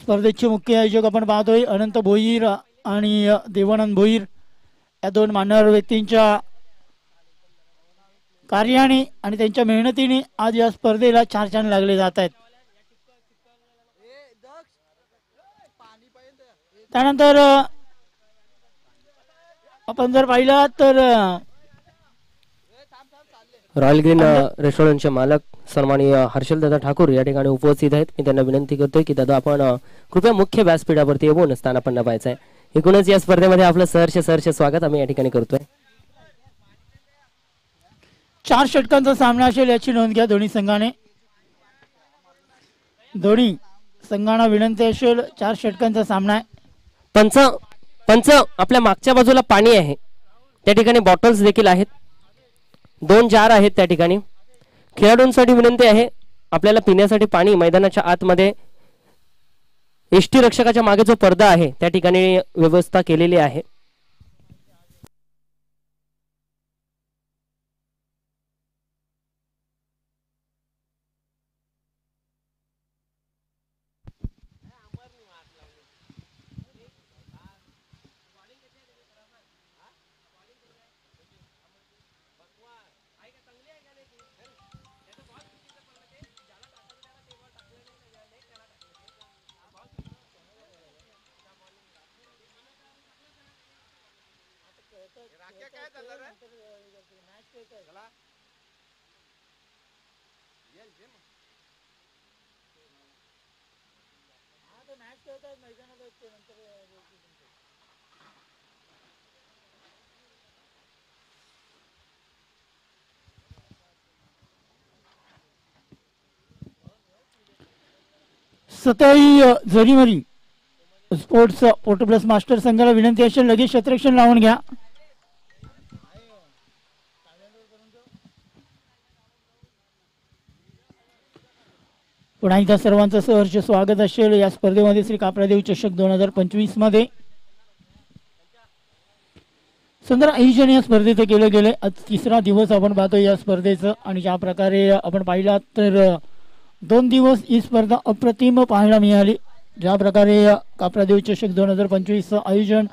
स्पर्धेचे मुख्य आयोजक आपण पाहतोय अनंत भोईर आणि देवानंद भोईर या दोन मान्यवर व्यक्तींच्या कार्याने आणि त्यांच्या मेहनतीने आज या स्पर्धेला चार चांद लागले जात आहेत। त्यानंतर आपण जर पाहिलं तर रॉयल ग्रीन रेस्टॉरंटचे मालक सन्माननीय हर्षल दादा ठाकूर या ठिकाणी उपस्थित आहेत। मी त्यांना विनंती करतोय की दादा आपण कृपया मुख्य व्यासपीठावरती येऊन स्थानापन्न व्हायचं आहे। एकूणच या स्पर्धेमध्ये आपलं सहर्ष स्वागत आम्ही या ठिकाणी करतोय। 4 षटकांचा सामना असेल याची नोंद घ्या दोन्ही संघाने। दोन्ही संघांना विनंती असेल 4 षटकांचा सामना आहे। पंच आपल्या मागच्या बाजूला पाणी आहे, त्या ठिकाणी बॉटल्स देखील आहेत, 2 जार आहेत त्या ठिकाणी। खेळाडूंसाठी विनंती आहे आपल्याला पिण्यासाठी पाणी मैदानाच्या आतमध्ये एसटी रक्षकाच्या मागे जो पडदा आहे त्या ठिकाणी व्यवस्था केलेली आहे। सताई जरीमरी स्पोर्ट्स पोर्टप्लस मास्टर संघाला विनंती असेल लगेच क्षेत्ररक्षण लावून घ्या। पुन्हा एकदा सर्वांचं सहर्ष स्वागत असेल या स्पर्धेमध्ये श्री कापरादेव चषक 2025 मध्ये। सुंदर आयोजन या स्पर्धेचं केलं गेले। आज 3रा दिवस आपण पाहतो या स्पर्धेचं आणि ज्या प्रकारे आपण पाहिलात तर 2 दिवस ही स्पर्धा अप्रतिम पाहायला मिळाली। ज्या प्रकारे कापरादेव चषक 2025 आयोजन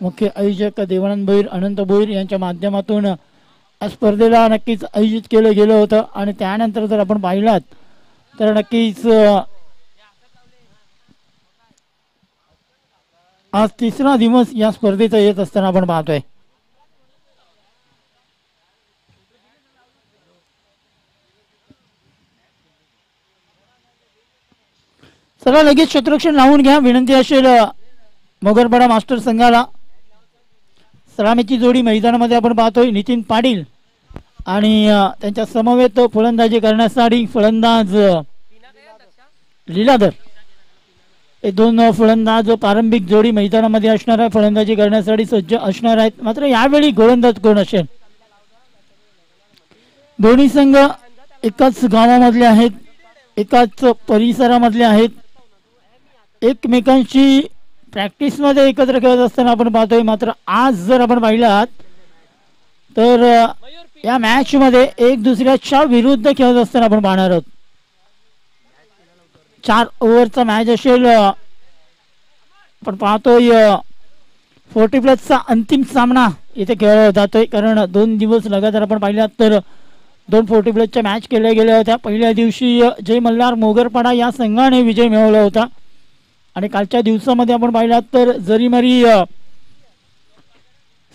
मुख्य आयोजक देवानंद भोईर अनंत भोईर यांच्या माध्यमातून या स्पर्धेला नक्कीच आयोजित केलं गेलं होतं आणि त्यानंतर जर आपण पाहिलात तर नक्कीच आज 3रा दिवस या स्पर्धेचा येत असताना आपण पाहतोय। चला लगेच क्षेत्ररक्षण लावून घ्या विनंती असेल मोगरपाडा मास्टर संघाला। सलामीची जोडी मैदानामध्ये आपण पाहतोय नितीन पाटील आणि त्यांच्या समवेत फलंदाजी करण्यासाठी फलंदाज लीलाधर। हे 2 फलंदाज प्रारंभिक जोडी मैदानामध्ये असणार आहे, फलंदाजी करण्यासाठी सज्ज असणार आहेत। मात्र यावेळी गोलंदाज कोण असेल? दोन्ही संघ एकाच गावामधले आहेत, एकाच परिसरामधले आहेत, एकमेकांशी प्रॅक्टिस मध्ये एकत्र खेळत असताना आपण पाहतोय। मात्र आज जर आपण पाहिलात तर या मॅच मध्ये एक दुसऱ्याच्या विरुद्ध खेळत असताना आपण पाहणार आहोत। 4 ओव्हरचा मॅच असेल। आपण पाहतोय 40+ अंतिम सामना इथे खेळला जातोय, कारण 2 दिवस लगातार आपण पाहिलात तर 2 40+ मॅच केल्या गेल्या होत्या। पहिल्या दिवशी जय मल्हार मोगरपाडा या संघाने विजय मिळवला होता आणि कालच्या दिवसामध्ये आपण पाहिलात तर जरीमरी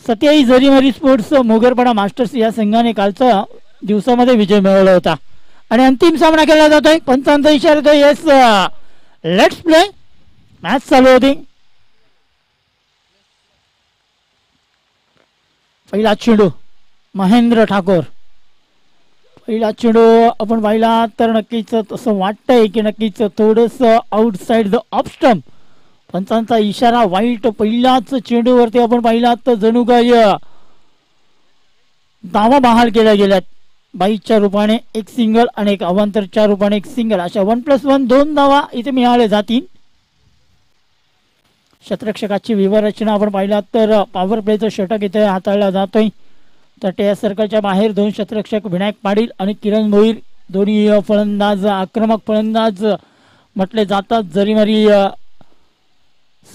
सत्याई जरीमरी स्पोर्ट्स मोगरपाडा मास्टर्स या संघाने कालच्या दिवसामध्ये विजय मिळवला होता आणि अंतिम सामना केला जातोय। पंचांचा इशारा येतोय येस लेट्स प्ले। मॅच चालू होती। पहिला चेंडू महेंद्र ठाकूर, पहिला चेंडू आपण पाहिला तर नक्कीच तसं वाटतंय की नक्कीच थोडस आउटसाइड द ऑफ स्टंप। पंचांचा इशारा वाईट। पहिल्याच चेंडूवरती आपण पाहिला तर जणू काय धावा बहाल केल्या गेल्यात। 22च्या रूपाने एक सिंगल आणि एक अवांतरच्या रूपाने एक सिंगल, अशा 1+1 2 धावा इथे मिळाले जातील। क्षेत्ररक्षकाची विवरचना आपण पाहिलात तर पॉवर प्लेचं षटक इथे हाताळला जातोय। तटे सर्कलच्या बाहेर 2 क्षेत्ररक्षक विनायक पाटील आणि किरण भोईर, दोन्ही फलंदाज आक्रमक फलंदाज म्हटले जातात। जरीमरी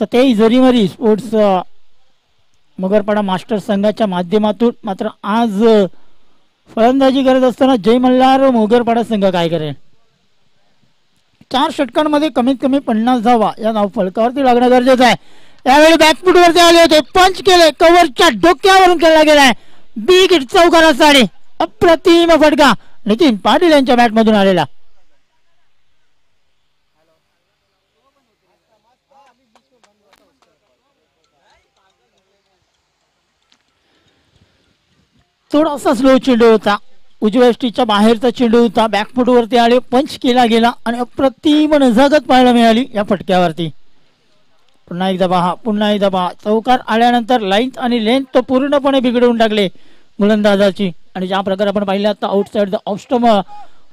सतेज जरीमरी स्पोर्ट्स मोगरपाडा मास्टर संघाच्या माध्यमातून मात्र आज फलंदाजी करत असताना जय मल्हार मोगरपाडा संघ काय करेल. 4 षटकांमध्ये कमीत कमी 50 धावा या धाव फलकावरती लागणं गरजेचं आहे. यावेळी बॅकफुटवरती आले होते, पंच केले, कव्हरच्या डोक्यावरून खेळला गेलाय, बिग हिट चौकारासाठी अप्रतिम फटका नितीन पाटील यांच्या बॅटमधून आलेला. थोडासा स्लो चेंडू होता, उजव्या यष्टीच्या बाहेरचा चेंडू होता, बॅकफुटवरती आले, पंच केला गेला आणि अप्रतिम नजाकत पाहायला मिळाली या फटक्यावरती. पुन्हा एकदा पहा, चौकार आल्यानंतर लाईन आणि लेंथ तो पूर्णपणे बिघडवून टाकले गोलंदाजाची. आणि ज्या प्रकारे आपण पाहिलं आता आउटसाइड द ऑफ स्टंप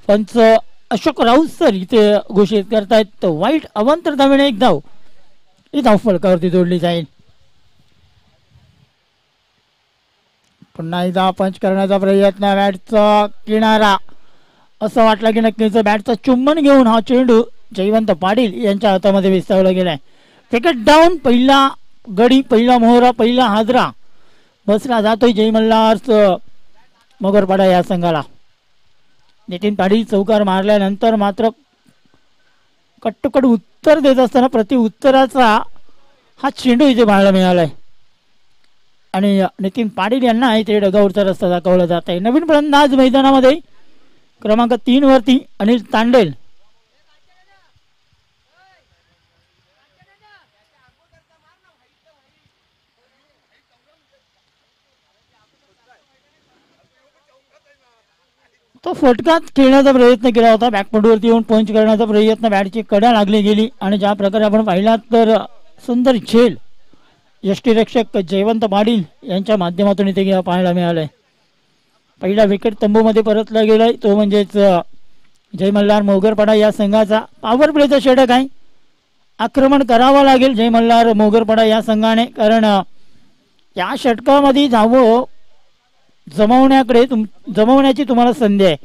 पंच अशोक राऊत सर इथे घोषित करतायत. तो वाईट अवांतर धावेने एक धाव ही धाव फलकावरती जोडली जाईल. पुन्हा एकदा पंच करण्याचा प्रयत्न, बॅटचा किनारा, असं वाटलं की नक्कीच बॅटचा चुंबन घेऊन हा चेंडू जयवंत पाटील यांच्या हातामध्ये विस्तावला गेलाय. विकेट डाऊन, पहिला गडी, पहिला मोहरा, पहिला हादरा बसला जातोय जय मल्हार मोगरपाडा या संघाला. नितीन पाटील चौकार मारल्यानंतर मात्र कट्टकट उत्तर देत असताना प्रति उत्तराचा हा चेंडू इथे पाहायला मिळालाय आणि नितीन पाटील यांना इथे डगावरचा रस्ता दाखवला जात आहे. नवीन फलंदाज मैदानामध्ये क्रमांक 3 वरती अनिल तांडेल. तो फटकाच खेळण्याचा प्रयत्न केला होता, बॅकफुटवरती येऊन पंच करण्याचा प्रयत्न, बॅटची कडा लागली गेली आणि ज्या प्रकारे आपण पाहिलात तर सुंदर झेल यष्टीरक्षक जयवंत पाटील यांच्या माध्यमातून इथे पाहायला मिळालंय. पहिला विकेट तंबूमध्ये परतला गेलाय तो म्हणजेच जय मल्हार मोगरपाडा या संघाचा. पॉवर प्लेचा षटक आहे, आक्रमण करावं लागेल जय मल्हार मोगरपाडा या संघाने, कारण या षटकामध्ये धावो जमवण्याची तुम्हाला संधी आहे.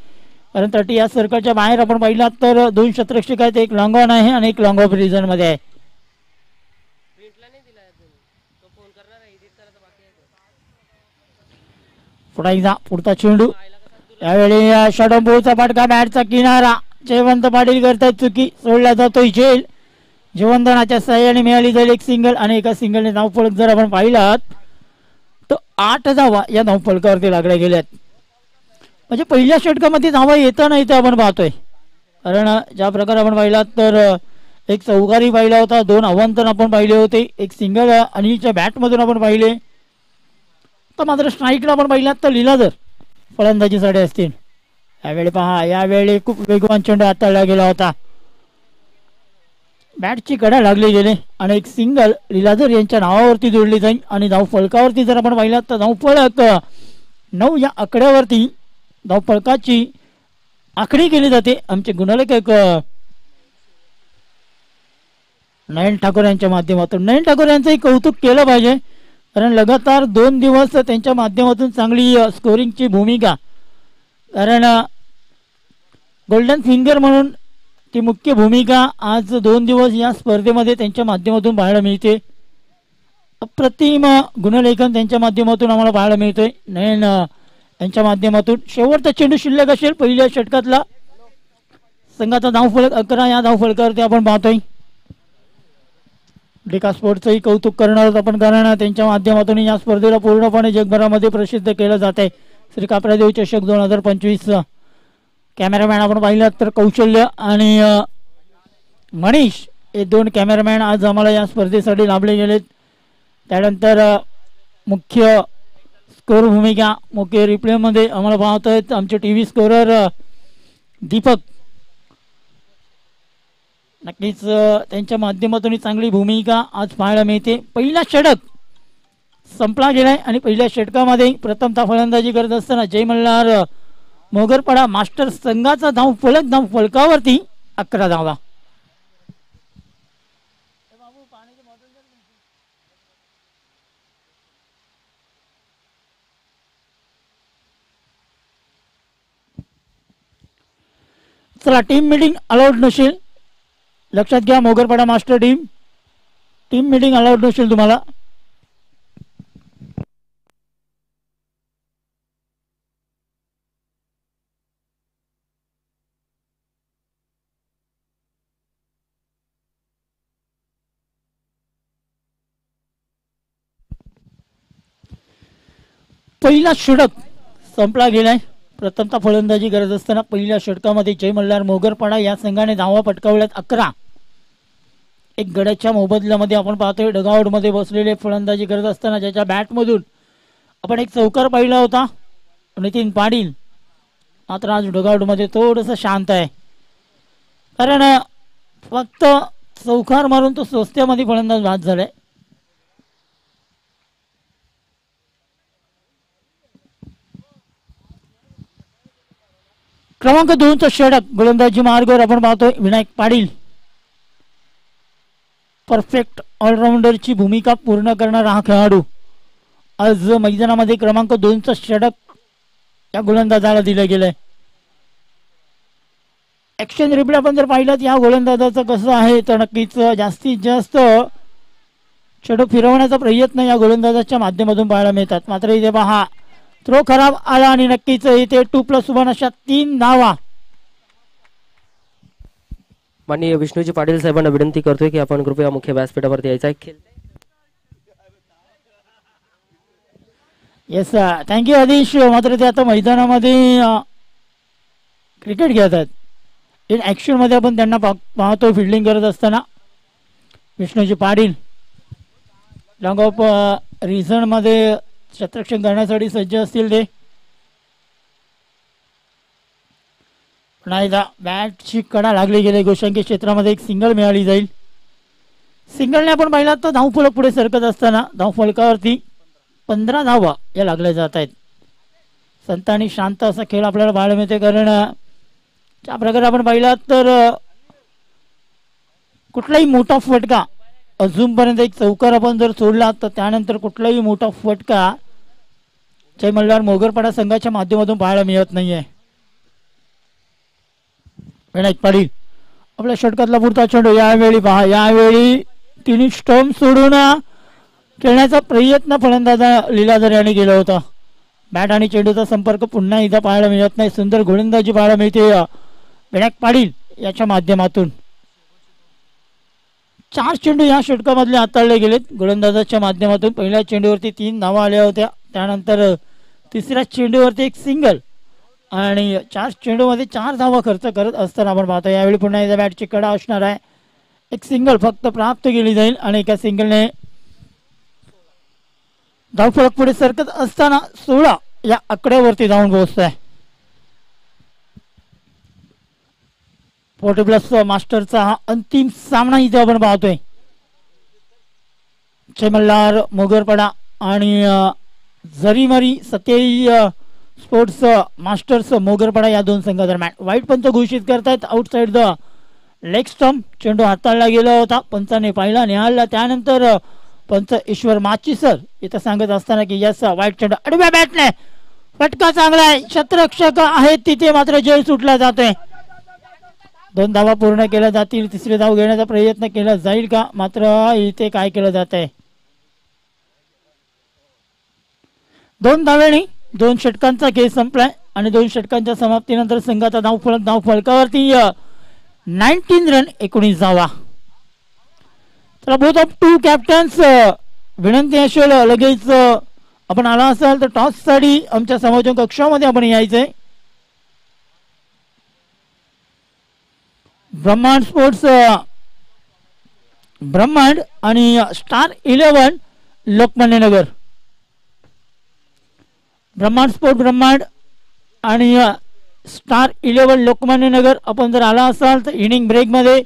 कारण 30 या सर्कलच्या बाहेर आपण पाहिलात तर 2 शतरक्षक आहेत, एक लॉंग ऑन आहे आणि एक लॉंग ऑफ रिझन मध्ये आहे. पुढचा चेंडू, यावेळी षडंबूचा फटका, बॅटचा किनारा, जयवंत पाटील करतात चुकी, सोडला जातोय झेल. जीवनदानाच्या सहाय्याने मिळाली जाईल एक सिंगल आणि एका सिंगलने धावफलक जर आपण पाहिलात तर 8 धावा या धावफलकावरती लागल्या गेल्यात. म्हणजे पहिल्या षटकामध्ये धावा येताना इथे आपण पाहतोय, कारण ज्या प्रकारे आपण पाहिलात तर एक चौकारी पाहिला होता, 2 अवांतर आपण पाहिले होते, एक सिंगल अनिलच्या बॅटमधून आपण पाहिले. तर मात्र स्ट्राईकला आपण पाहिलात तर लीलाधर फलंदाजीसाठी असतील. यावेळी पहा, यावेळी खूप वेगवान चेंडू हाताळला गेला होता, बॅटची कडा लागली गेली आणि एक सिंगल लीलाधर यांच्या नावावरती जोडली जाईल. आणि धावफलकावरती जर आपण पाहिलात तर धावफलक 9 या आकड्यावरती धावफलकाची आखणी केली जाते. आमचे गुणलेखक नयन ठाकूर यांच्या माध्यमातून. नयन ठाकूर यांचंही कौतुक केलं पाहिजे, कारण लगातार 2 दिवस त्यांच्या माध्यमातून चांगली स्कोरिंगची भूमिका, कारण गोल्डन फिंगर म्हणून ती मुख्य भूमिका आज 2 दिवस या स्पर्धेमध्ये त्यांच्या माध्यमातून पाहायला मिळते. अप्रतिम गुणलेखन त्यांच्या माध्यमातून आम्हाला पाहायला मिळतोय नयन यांच्या माध्यमातून. शेवटचा चेंडू शिल्लक असेल पहिल्या षटकातला, संघाचा धावफलक 11 या धावफलकावरती आपण पाहतोय. डेका स्पोर्ट्सचंही कौतुक करणार आहोत आपण, कारण त्यांच्या माध्यमातून या स्पर्धेला पूर्णपणे जगभरामध्ये प्रसिद्ध केलं जात आहे. श्री कापरादेव चषक 2025. कॅमेरामॅन आपण पाहिलात तर कौशल्य आणि मनीष हे 2 कॅमेरामॅन आज आम्हाला या स्पर्धेसाठी लाभले गेलेत. त्यानंतर मुख्य स्कोर भूमिका, मुख्य रिप्लेमध्ये आम्हाला पाहत आहेत आमचे TV स्कोरर दीपक. नक्कीच त्यांच्या माध्यमातून चांगली भूमिका आज पाहायला मिळते. पहिला षटक संपला गेलाय आणि पहिल्या षटकामध्ये प्रथमतः फलंदाजी करत असताना जय मल्हार मोगरपाडा मास्टर संघाचा धावफलकावरती 11 धावा. चला, टीम मीटिंग अलाउड नसेल, लक्षात घ्या Mogarpada master team. Team meeting allowed नसेल तुम्हाला. पहिला षटक संपला गेलाय. प्रथमतः फलंदाजी करत असताना पहिल्या षटकामध्ये जय मल्हार मोगरपाडा या संघाने धावा पटकावल्यात 11. एक गड्याच्या मोबदल्यामध्ये आपण पाहतोय डगआउट मध्ये बसलेले फलंदाजी करत असताना ज्याच्या बॅटमधून आपण एक चौकार पाहिला होता नितीन पाटील, मात्र आज डगआउट मध्ये थोडंसं शांत आहे. कारण फक्त चौकार मारून तो स्वस्त्यामध्ये फलंदाज बाद झालाय. क्रमांक 2चा षटक गोलंदाजी मार्गावर आपण पाहतोय विनायक पाटील. परफेक्ट ऑलराऊंडरची भूमिका पूर्ण करणारा हा खेळाडू आज मैदानामध्ये क्रमांक 2चा षटक या गोलंदाजाला दिलं गेलंय. ऍक्शन रिप्ले आपण जर पाहिलं या गोलंदाजाचं कसं आहे तर नक्कीच जास्तीत जास्त षटक फिरवण्याचा प्रयत्न या गोलंदाजाच्या माध्यमातून पाहायला मिळतात. मात्र इथे पहा थ्रो खराब आला आणि नक्कीच इथे 2+1 अशा 3 धावा. माननीय विष्णूजी पाटील साहेबांना विनंती करतोय की आपण कृपया मुख्य व्यासपीठावरती यायचं आहे. खेळ येस थँक्यू आदिश. मात्र ते आता मैदानामध्ये क्रिकेट खेळत आहेत. इन ॲक्शन मध्ये आपण त्यांना पाहतो फिल्डिंग करत असताना Vishnuji Patil long of reason मध्ये क्षेत्ररक्षण करण्यासाठी सज्ज असतील. ते पुन्हा बॅटची कडा लागली गेली. गोशांकी क्षेत्रामध्ये एक सिंगल मिळाली जाईल. सिंगलने आपण पाहिला तर धावफलक पुढे सरकत असताना धावफलकावरती 15 धावा या लागल्या जात आहेत. संत आणि शांत असा खेळ आपल्याला पाहायला मिळते. कारण ज्या प्रकारे आपण पाहिला तर कुठलाही मोठा फटका अजूनपर्यंत एक चौकार आपण जर सोडला तर त्यानंतर कुठलाही मोठा फटका जय मल्हार मोगरपाडा संघाच्या माध्यमातून पाहायला मिळत नाहीये. विनायक पाटील आपल्या षटकातला पुढचा चेंडू. यावेळी पहा यावेळी तिन्ही स्टंप सोडून खेळण्याचा प्रयत्न फलंदाजा लीलाधर यांनी केला होता. बॅट आणि चेंडूचा संपर्क पुन्हा एकदा पाहायला मिळत नाही. सुंदर गोलंदाजी पाहायला मिळते विनायक पाटील याच्या माध्यमातून. 4 चेंडू या षटकामधले हाताळले गेलेत गोलंदाजाच्या माध्यमातून. पहिल्या चेंडूवरती 3 धावा आल्या होत्या. त्यानंतर तिसऱ्या चेंडूवरती एक सिंगल आणि 4 चेंडूमध्ये 4 धावा खर्च करत असताना आपण पाहतो. यावेळी पुन्हा एकदा बॅटची कडा असणार आहे. एक सिंगल फक्त प्राप्त केली जाईल आणि एका सिंगलने धावफलक पुढे सरकत असताना 16 या आकड्यावरती जाऊन पोहोचत आहे. 40+ मास्टरचा हा अंतिम सामना इथे आपण पाहतोय. जय मल्हार मोगरपाडा आणि जरीमरी सतेई स्पोर्ट्स मास्टर्स मोगरपाडा या 2 संघादरम्यान वाईट पंच घोषित करतायत. आउटसाइड द लेग स्टंप चेंडू हाताळला गेला होता. पंचाने पाहिला निहाळला. त्यानंतर पंच ईश्वर माचीसर इथं सांगत असताना की यस वाईट चेंडू आडव्या बॅटने फटका चांगला आहे. क्षेत्ररक्षक आहेत तिथे मात्र जय सुटला जातोय. 2 धावा पूर्ण केल्या जातील. तिसरी धाव घेण्याचा प्रयत्न केला जाईल का? मात्र इथे काय केलं जात आहे 2 धावेने 2 षटकांचा खेळ संपलाय आणि 2 षटकांच्या समाप्तीनंतर संघाचा धावफलकावरती 19 रन 19 धावा. तर बोथ ऑफ 2 कॅप्टन्स विनंती असेल लगेच आपण आला असाल तर टॉस साठी आमच्या समालोचन कक्षामध्ये आपण यायचंय. ब्रह्मांड स्पोर्ट्स ब्रह्मांड आणि स्टार 11 लोकमान्य नगर. ब्रह्मांड स्पोर्ट ब्रह्मांड आणि स्टार 11 लोकमान्य नगर. आपण जर आला असाल तर इनिंग ब्रेक मध्ये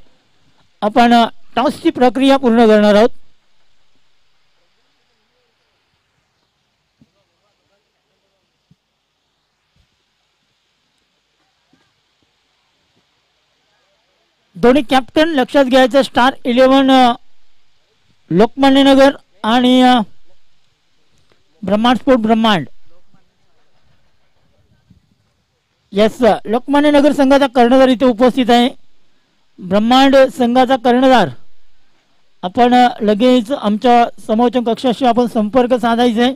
आपण टॉसची प्रक्रिया पूर्ण करणार आहोत. दोन्ही कॅप्टन लक्षात घ्यायचं. स्टार 11 लोकमान्य नगर आणि ब्रह्मांड स्पोर्ट ब्रह्मांड. येस लोकमान्य नगर संघाचा कर्णधार इथे उपस्थित आहे. ब्रह्मांड संघाचा कर्णधार आपण लगेच आमच्या समोरच्या कक्षाशी आपण संपर्क साधायचा आहे,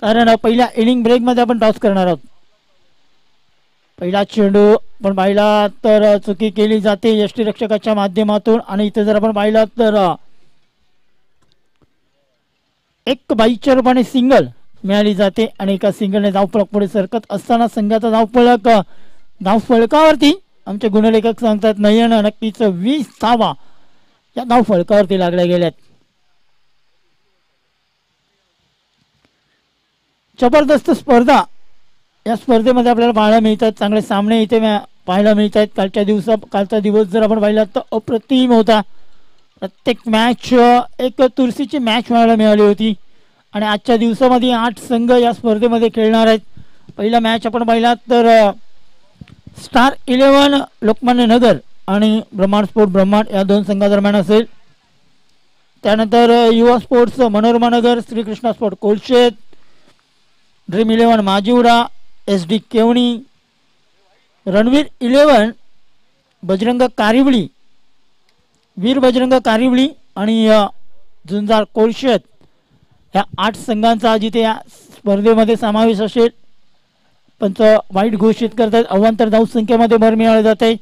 कारण पहिल्या इनिंग ब्रेकमध्ये आपण टॉस करणार आहोत. पहिला चेंडू आपण पाहिला तर चुकी केली जाते यष्टीरक्षकाच्या माध्यमातून, आणि इथे जर आपण पाहिला तर एक बाईच्या रूपाने सिंगल मिळाली जाते आणि एका सिंगलने धावफलक पुढे सरकत असताना संघाचा धावफलकावरती आमचे गुणलेखक सांगतात नयन नक्कीच 20 धावा या धावफलकावरती लागल्या गेल्यात. जबरदस्त स्पर्धा या स्पर्धेमध्ये आपल्याला पाहायला मिळतात. चांगले सामने इथे पाहायला मिळत आहेत. कालचा दिवस जर आपण पाहिला तर अप्रतिम होता. प्रत्येक मॅच एक तुरसीची मॅच पाहायला मिळाली होती आणि आजच्या दिवसामध्ये 8 संघ या स्पर्धेमध्ये खेळणार आहेत. पहिला मॅच आपण पाहिला तर स्टार 11 लोकमान्य नगर आणि ब्रह्मांड स्पोर्ट ब्रह्मांड या 2 संघादरम्यान असेल. त्यानंतर Yuva sports Manorama Nagar, Shrikrishna sport Kolshet, dream 11 Majiwada, SD Kevni, Ranveer 11 Bajrang Karivali, Veer Bajrang Karivali आणि झुंजार कोलशेत या 8 संघांचा जिथे या स्पर्धेमध्ये समावेश असेल. पंच वाईट घोषित करतात. अवांतर धावसंख्येमध्ये भर मिळाली जाते.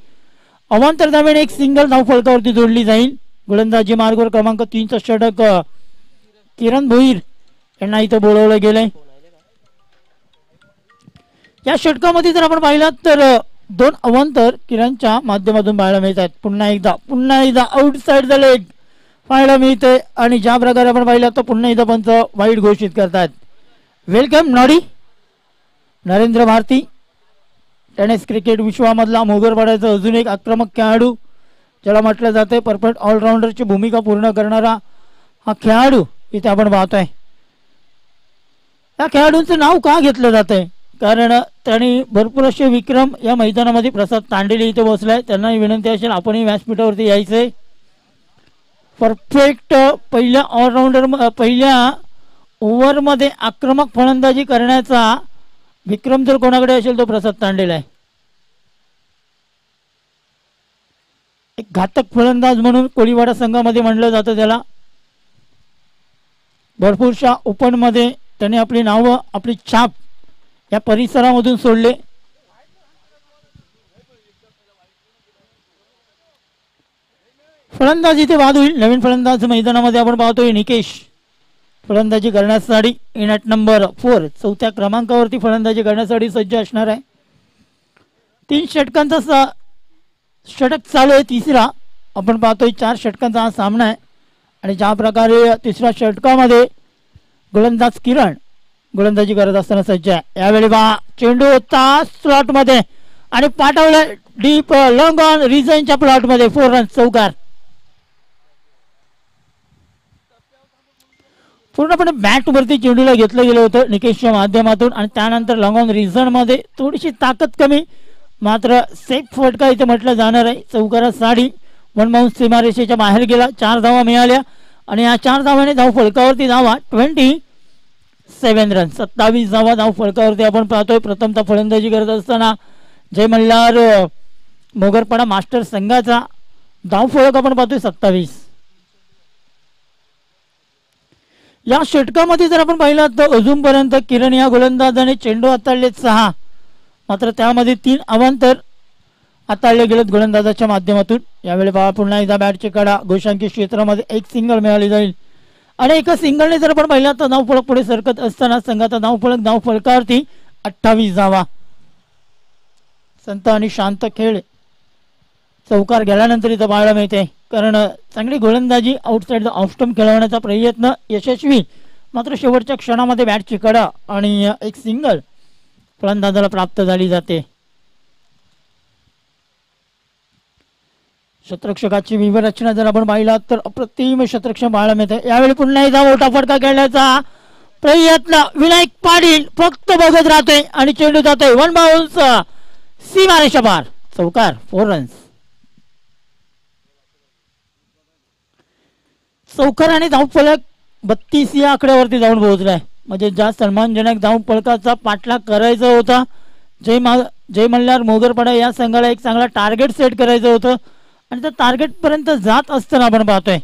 अवांतर धावेने एक सिंगल धावफलकावरती जोडली जाईल. गोलंदाजी मार्गावर क्रमांक 3चा षटक किरण भोईर यांना इथं बोलवलं गेलंय. या षटकामध्ये जर आपण पाहिलात तर 2 अवांतर किरणच्या माध्यमातून पाहायला मिळतात. पुन्हा एकदा आउटसाइड द लेग पाहायला मिळते आणि ज्या प्रकारे आपण पाहिलं तर पुन्हा एकदा पंच वाईट घोषित करतात. Welcome Noddy Narendra Bharati, tennis cricket विश्वामधला मोगरपाड्याचा अजून एक आक्रमक खेळाडू, ज्याला म्हटलं जाते परफेक्ट ऑलराऊंडरची भूमिका पूर्ण करणारा हा खेळाडू इथे आपण पाहतोय. या खेळाडूंचं नाव का घेतलं जातंय? कारण त्यांनी भरपूर असे विक्रम या मैदानामध्ये प्रसाद तांडेले इथे बसलाय. त्यांना विनंती असेल आपणही व्यासपीठावरती यायचंय. परफेक्ट पहिल्या ओव्हरमध्ये आक्रमक फलंदाजी करण्याचा विक्रम जर कोणाकडे असेल तो प्रसाद तांडेल आहे. एक घातक फलंदाज म्हणून कोळीवाडा संघामध्ये म्हणलं जातं त्याला. भरपूरशा ओपन मध्ये त्याने आपली नावं आपली छाप या परिसरामधून सोडले. फलंदाज इथे बाद होईल. नवीन फलंदाज मैदानामध्ये आपण पाहतोय निकेश फलंदाजी करण्यासाठी इन ॲट नंबर 4 4थ्या क्रमांकावरती फलंदाजी करण्यासाठी सज्ज असणार आहे. 3 षटकांचा षटक चालू आहे. तिसरा आपण पाहतोय 4 षटकांचा हा सामना आहे आणि ज्या प्रकारे तिसऱ्या षटकामध्ये गोलंदाज किरण गोलंदाजी करत असताना सज्ज आहे. यावेळी चेंडू होता स्लॉट मध्ये आणि पाठवलं डीप लॉंग ऑन रिझनच्या प्लॉट मध्ये 4 रन चौकार. पूर्णपणे बॅट वरती चेंडूला घेतलं गेलं होतं निकेशच्या माध्यमातून आणि त्यानंतर लॉंग ऑन रिझन मध्ये थोडीशी ताकद कमी, मात्र सेफ फटका इथे म्हटलं जाणार आहे. चौकारा साडी 1 बाउन्स सीमारेषेच्या बाहेर गेला. 4 धावा मिळाल्या आणि या 4 धावाने धाव फलकावरती धावा 27 रन 27 धावा धाव फलकावरती आपण पाहतोय. प्रथमतः फलंदाजी करत असताना जय मल्हार मोगरपाडा मास्टर संघाचा धाव फलक आपण पाहतोय 27. या षटकामध्ये जर आपण पाहिलं तर अजूनपर्यंत किरण या गोलंदाजाने चेंडू हाताळले 6, मात्र त्यामध्ये 3 अवांतर हाताळले गेलेत गोलंदाजाच्या माध्यमातून. यावेळी पुन्हा एकदा बॅटची कडा गोशांकी क्षेत्रामध्ये एक सिंगल मिळाली जाईल आणि एका सिंगलने जर आपण पाहिलं तर धावफलक पुढे सरकत असताना संघाचा धावफलकावरती 28 धावा. संत आणि शांत खेळ चौकार गेल्यानंतर इथं पाहायला मिळते, कारण चांगली गोलंदाजी आउटसाइड द ऑफ स्टंप खेळवण्याचा प्रयत्न यशस्वी, मात्र शेवटच्या क्षणामध्ये बॅटची कडा आणि एक सिंगल फलंदाजाला प्राप्त झाली जाते. शतरक्षकाची व्यूहरचना जर आपण पाहिला तर अप्रतिम शतरक्षक पाहायला मिळते. यावेळी पुन्हा एकदा मोठा फटका खेळण्याचा प्रयत्न विनायक पाटील फक्त बघत राहतोय आणि चेंडू जातोय 1 बाउन्स सीमारेषा पार चौकार 4 रन्स. चौकार आणि धावफलक 32 या आकड्यावरती जाऊन पोहोचलाय. म्हणजे ज्या सन्मानजनक धावफलकाचा पाठलाग करायचा होता जय मल्हार मोगरपाडा या संघाला एक चांगला टार्गेट सेट करायचं होतं आणि त्या टार्गेट पर्यंत जात असताना आपण पाहतोय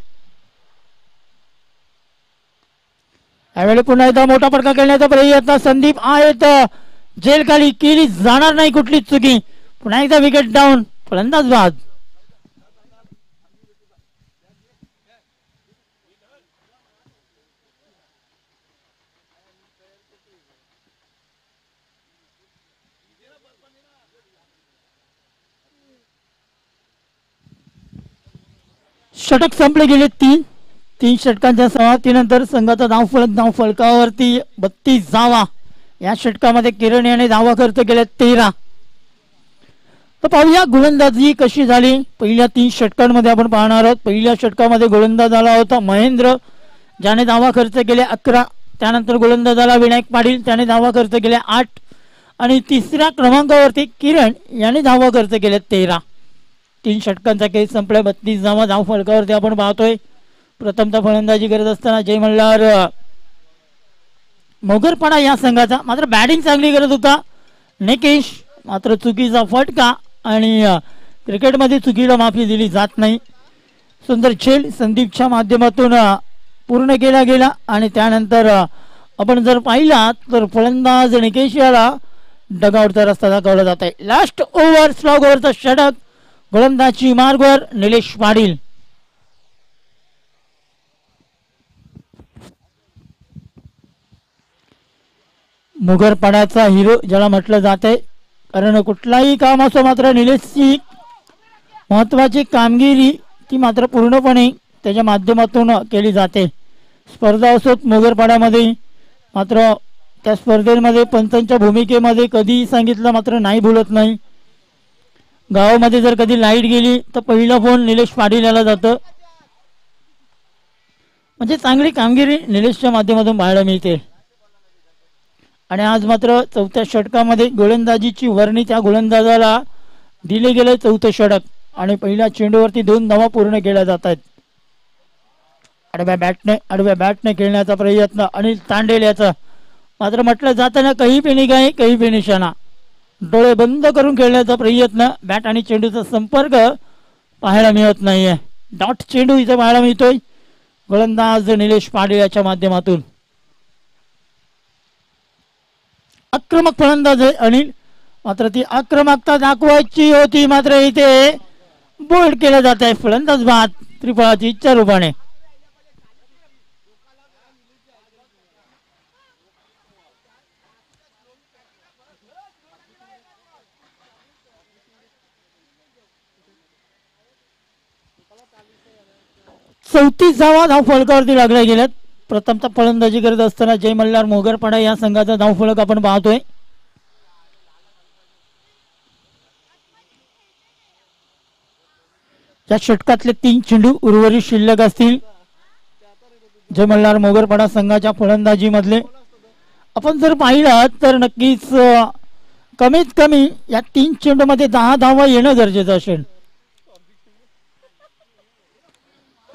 यावेळी पुन्हा एकदा मोठा फटका खेळण्याचा प्रयत्न. संदीप आहेत जेल खाली, केली जाणार नाही कुठलीच चुकी. पुन्हा एकदा विकेट डाऊन, फलंदाज बाद. षटक संपले गेले. तीन षटकांच्या समाप्तीनंतर संघाचा धाव फलकावरती 32 धावा. या षटकामध्ये किरण याने धावा खर्च केल्या 13. तर पाहूया गोलंदाजी कशी झाली. पहिल्या 3 षटकांमध्ये आपण पाहणार आहोत. पहिल्या षटकामध्ये गोलंदाज आला होता महेंद्र, ज्याने धावा खर्च केल्या 11. त्यानंतर गोलंदाज आला विनायक पाटील, त्याने धावा खर्च केल्या 8. आणि तिसऱ्या क्रमांकावरती किरण याने धावा खर्च केल्या 13. 3 षटकांचा खेळ संपला. 32 धावा धाव फलकावरती आपण पाहतोय. प्रथमतः फलंदाजी करत असताना जय मल्हार मोगरपाडा या संघाचा. मात्र बॅटिंग चांगली करत होता निकेश, मात्र चुकीचा फटका आणि क्रिकेटमध्ये चुकीला माफी दिली जात नाही. सुंदर खेळ संदीपच्या माध्यमातून पूर्ण केला गेला. आणि त्यानंतर आपण जर पाहिला तर फलंदाज निकेश याला डगआउटचा रस्ता दाखवला जात आहे. लास्ट ओव्हर स्लॉग ओव्हरचा षटक, गोलंदाजी मार्गवर निलेश पाटील. मुगरपाड्याचा हिरो ज्याला म्हटलं जात आहे, कारण कुठलाही काम असो मात्र निलेशची महत्वाची कामगिरी ती मात्र पूर्णपणे त्याच्या माध्यमातून केली जाते. स्पर्धा असोत मुगरपाड्यामध्ये, मात्र त्या स्पर्धेमध्ये पंचांच्या भूमिकेमध्ये कधीही सांगितलं मात्र नाही भूलत नाही. गावामध्ये जर कधी लाईट गेली तर पहिला फोन निलेश पाटील याला जातं. म्हणजे चांगली कामगिरी निलेशच्या माध्यमातून पाहायला मिळते. आणि आज मात्र 4थ्या षटकामध्ये गोलंदाजीची वर्णी त्या गोलंदाजाला दिले गेले. 4थं षटक आणि पहिल्या चेंडूवरती 2 धावा पूर्ण केल्या जात आहेत. आडव्या बॅटने खेळण्याचा प्रयत्न अनिल तांडेल याचा. मात्र म्हटलं जातं ना, कही पे निगाहे कही पे निशाणा. डोळे बंद करून खेळण्याचा प्रयत्न. बॅट आणि चेंडूचा संपर्क पाहायला मिळत नाहीये. डॉट चेंडू इथे पाहायला मिळतोय गोलंदाज निलेश पाटील याच्या माध्यमातून. आक्रमक फलंदाज आहे अनिल, मात्र ती आक्रमकता दाखवायची होती, मात्र इथे बोल्ड केलं जात आहे. फलंदाज बाद त्रिफळाची इच्छा रूपाने. चौतीस धावा धाव फलकावरती लागल्या गेल्यात. प्रथमतः फलंदाजी करत असताना जय मल्हार मोगरपाडा या संघाचा धाव फलक आपण पाहतोय. या षटकातले 3 चेंडू उर्वरित शिल्लक असतील जय मल्हार मोगरपाडा संघाच्या फलंदाजी मधले. आपण जर पाहिलं तर नक्कीच कमीत कमी या 3 चेंडूमध्ये 10 धावा येणं गरजेचं असेल.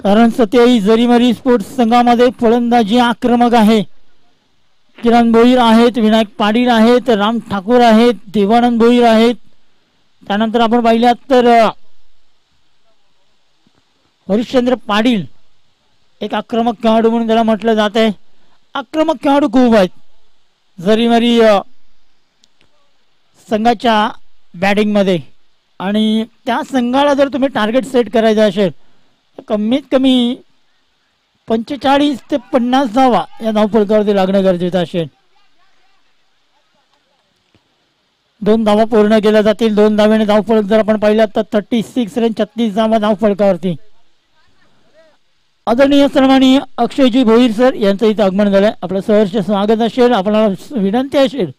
कारण सत्याई जरीमरी स्पोर्ट्स संघामध्ये फलंदाजी आक्रमक आहे. किरण भोईर आहेत, विनायक पाटील आहेत, राम ठाकूर आहेत, देवानंद भोईर आहेत. त्यानंतर आपण पाहिल्यात तर हरिश्चंद्र पाटील एक आक्रमक खेळाडू म्हणून त्याला म्हटलं जात आहे. आक्रमक खेळाडू खूप आहेत जरीमरी संघाच्या बॅटिंग मध्ये. आणि त्या संघाला जर तुम्ही टार्गेट सेट करायचं असेल कमीत कमी 45 ते 50 धावा या धावफलकावरती लागणं गरजेचं असेल. 2 धावा पूर्ण केल्या जातील. 2 धाव्याने धावफलक जर आपण पाहिलं तर 36 रन 36 धावा धावफलकावरती. आदरणीय सन्माननीय अक्षयजी भोईर सर यांचं इथं आगमन झालंय. आपलं सहर्ष स्वागत असेल. आपल्याला विनंती असेल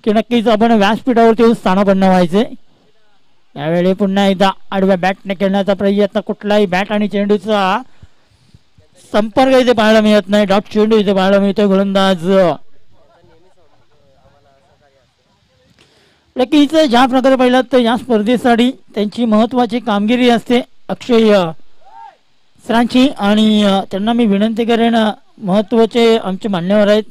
की नक्कीच आपण व्यासपीठावरती स्थानापन्न व्हायचे. यावेळी पुन्हा एकदा आडव्या बॅटने खेळण्याचा प्रयत्न. कुठलाही बॅट आणि चेंडूचा संपर्क इथे पाहायला मिळत नाही. डॉट चेंडू इथे पाहायला मिळतोय. गोलंदाज नक्कीच ज्या प्रकारे पाहिलं तर या स्पर्धेसाठी त्यांची महत्वाची कामगिरी असते अक्षय सरांची. आणि त्यांना मी विनंती करेन, महत्वाचे आमचे मान्यवर आहेत,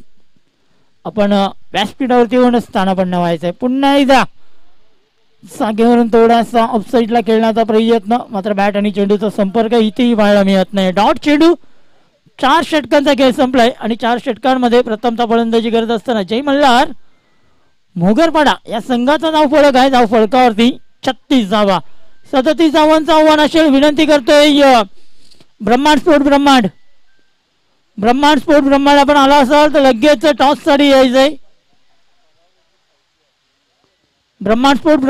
आपण व्यासपीठावरती येऊन स्थानापन्न व्हायचं आहे. पुन्हा एकदा जागेवरून थोडासा ऑफसाईडला खेळण्याचा प्रयत्न. मात्र बॅट आणि चेंडूचा संपर्क इथेही पाहायला मिळत नाही. डॉट चेंडू 4 षटकांचा खेळ संपलाय आणि 4 षटकांमध्ये प्रथमता फलंदाजी करत असताना जय मल्हार मोगरपाडा या संघाचा धावफलक आहे. धावफलकावरती 36 धावा. 37 धावांचं आव्हान असेल. विनंती करतोय ब्रह्मांड स्पोर्ट ब्रह्मांड आपण आला असाल तर लगेच टॉस साठी यायचंय. ब्रह्मांड स्पोर्ट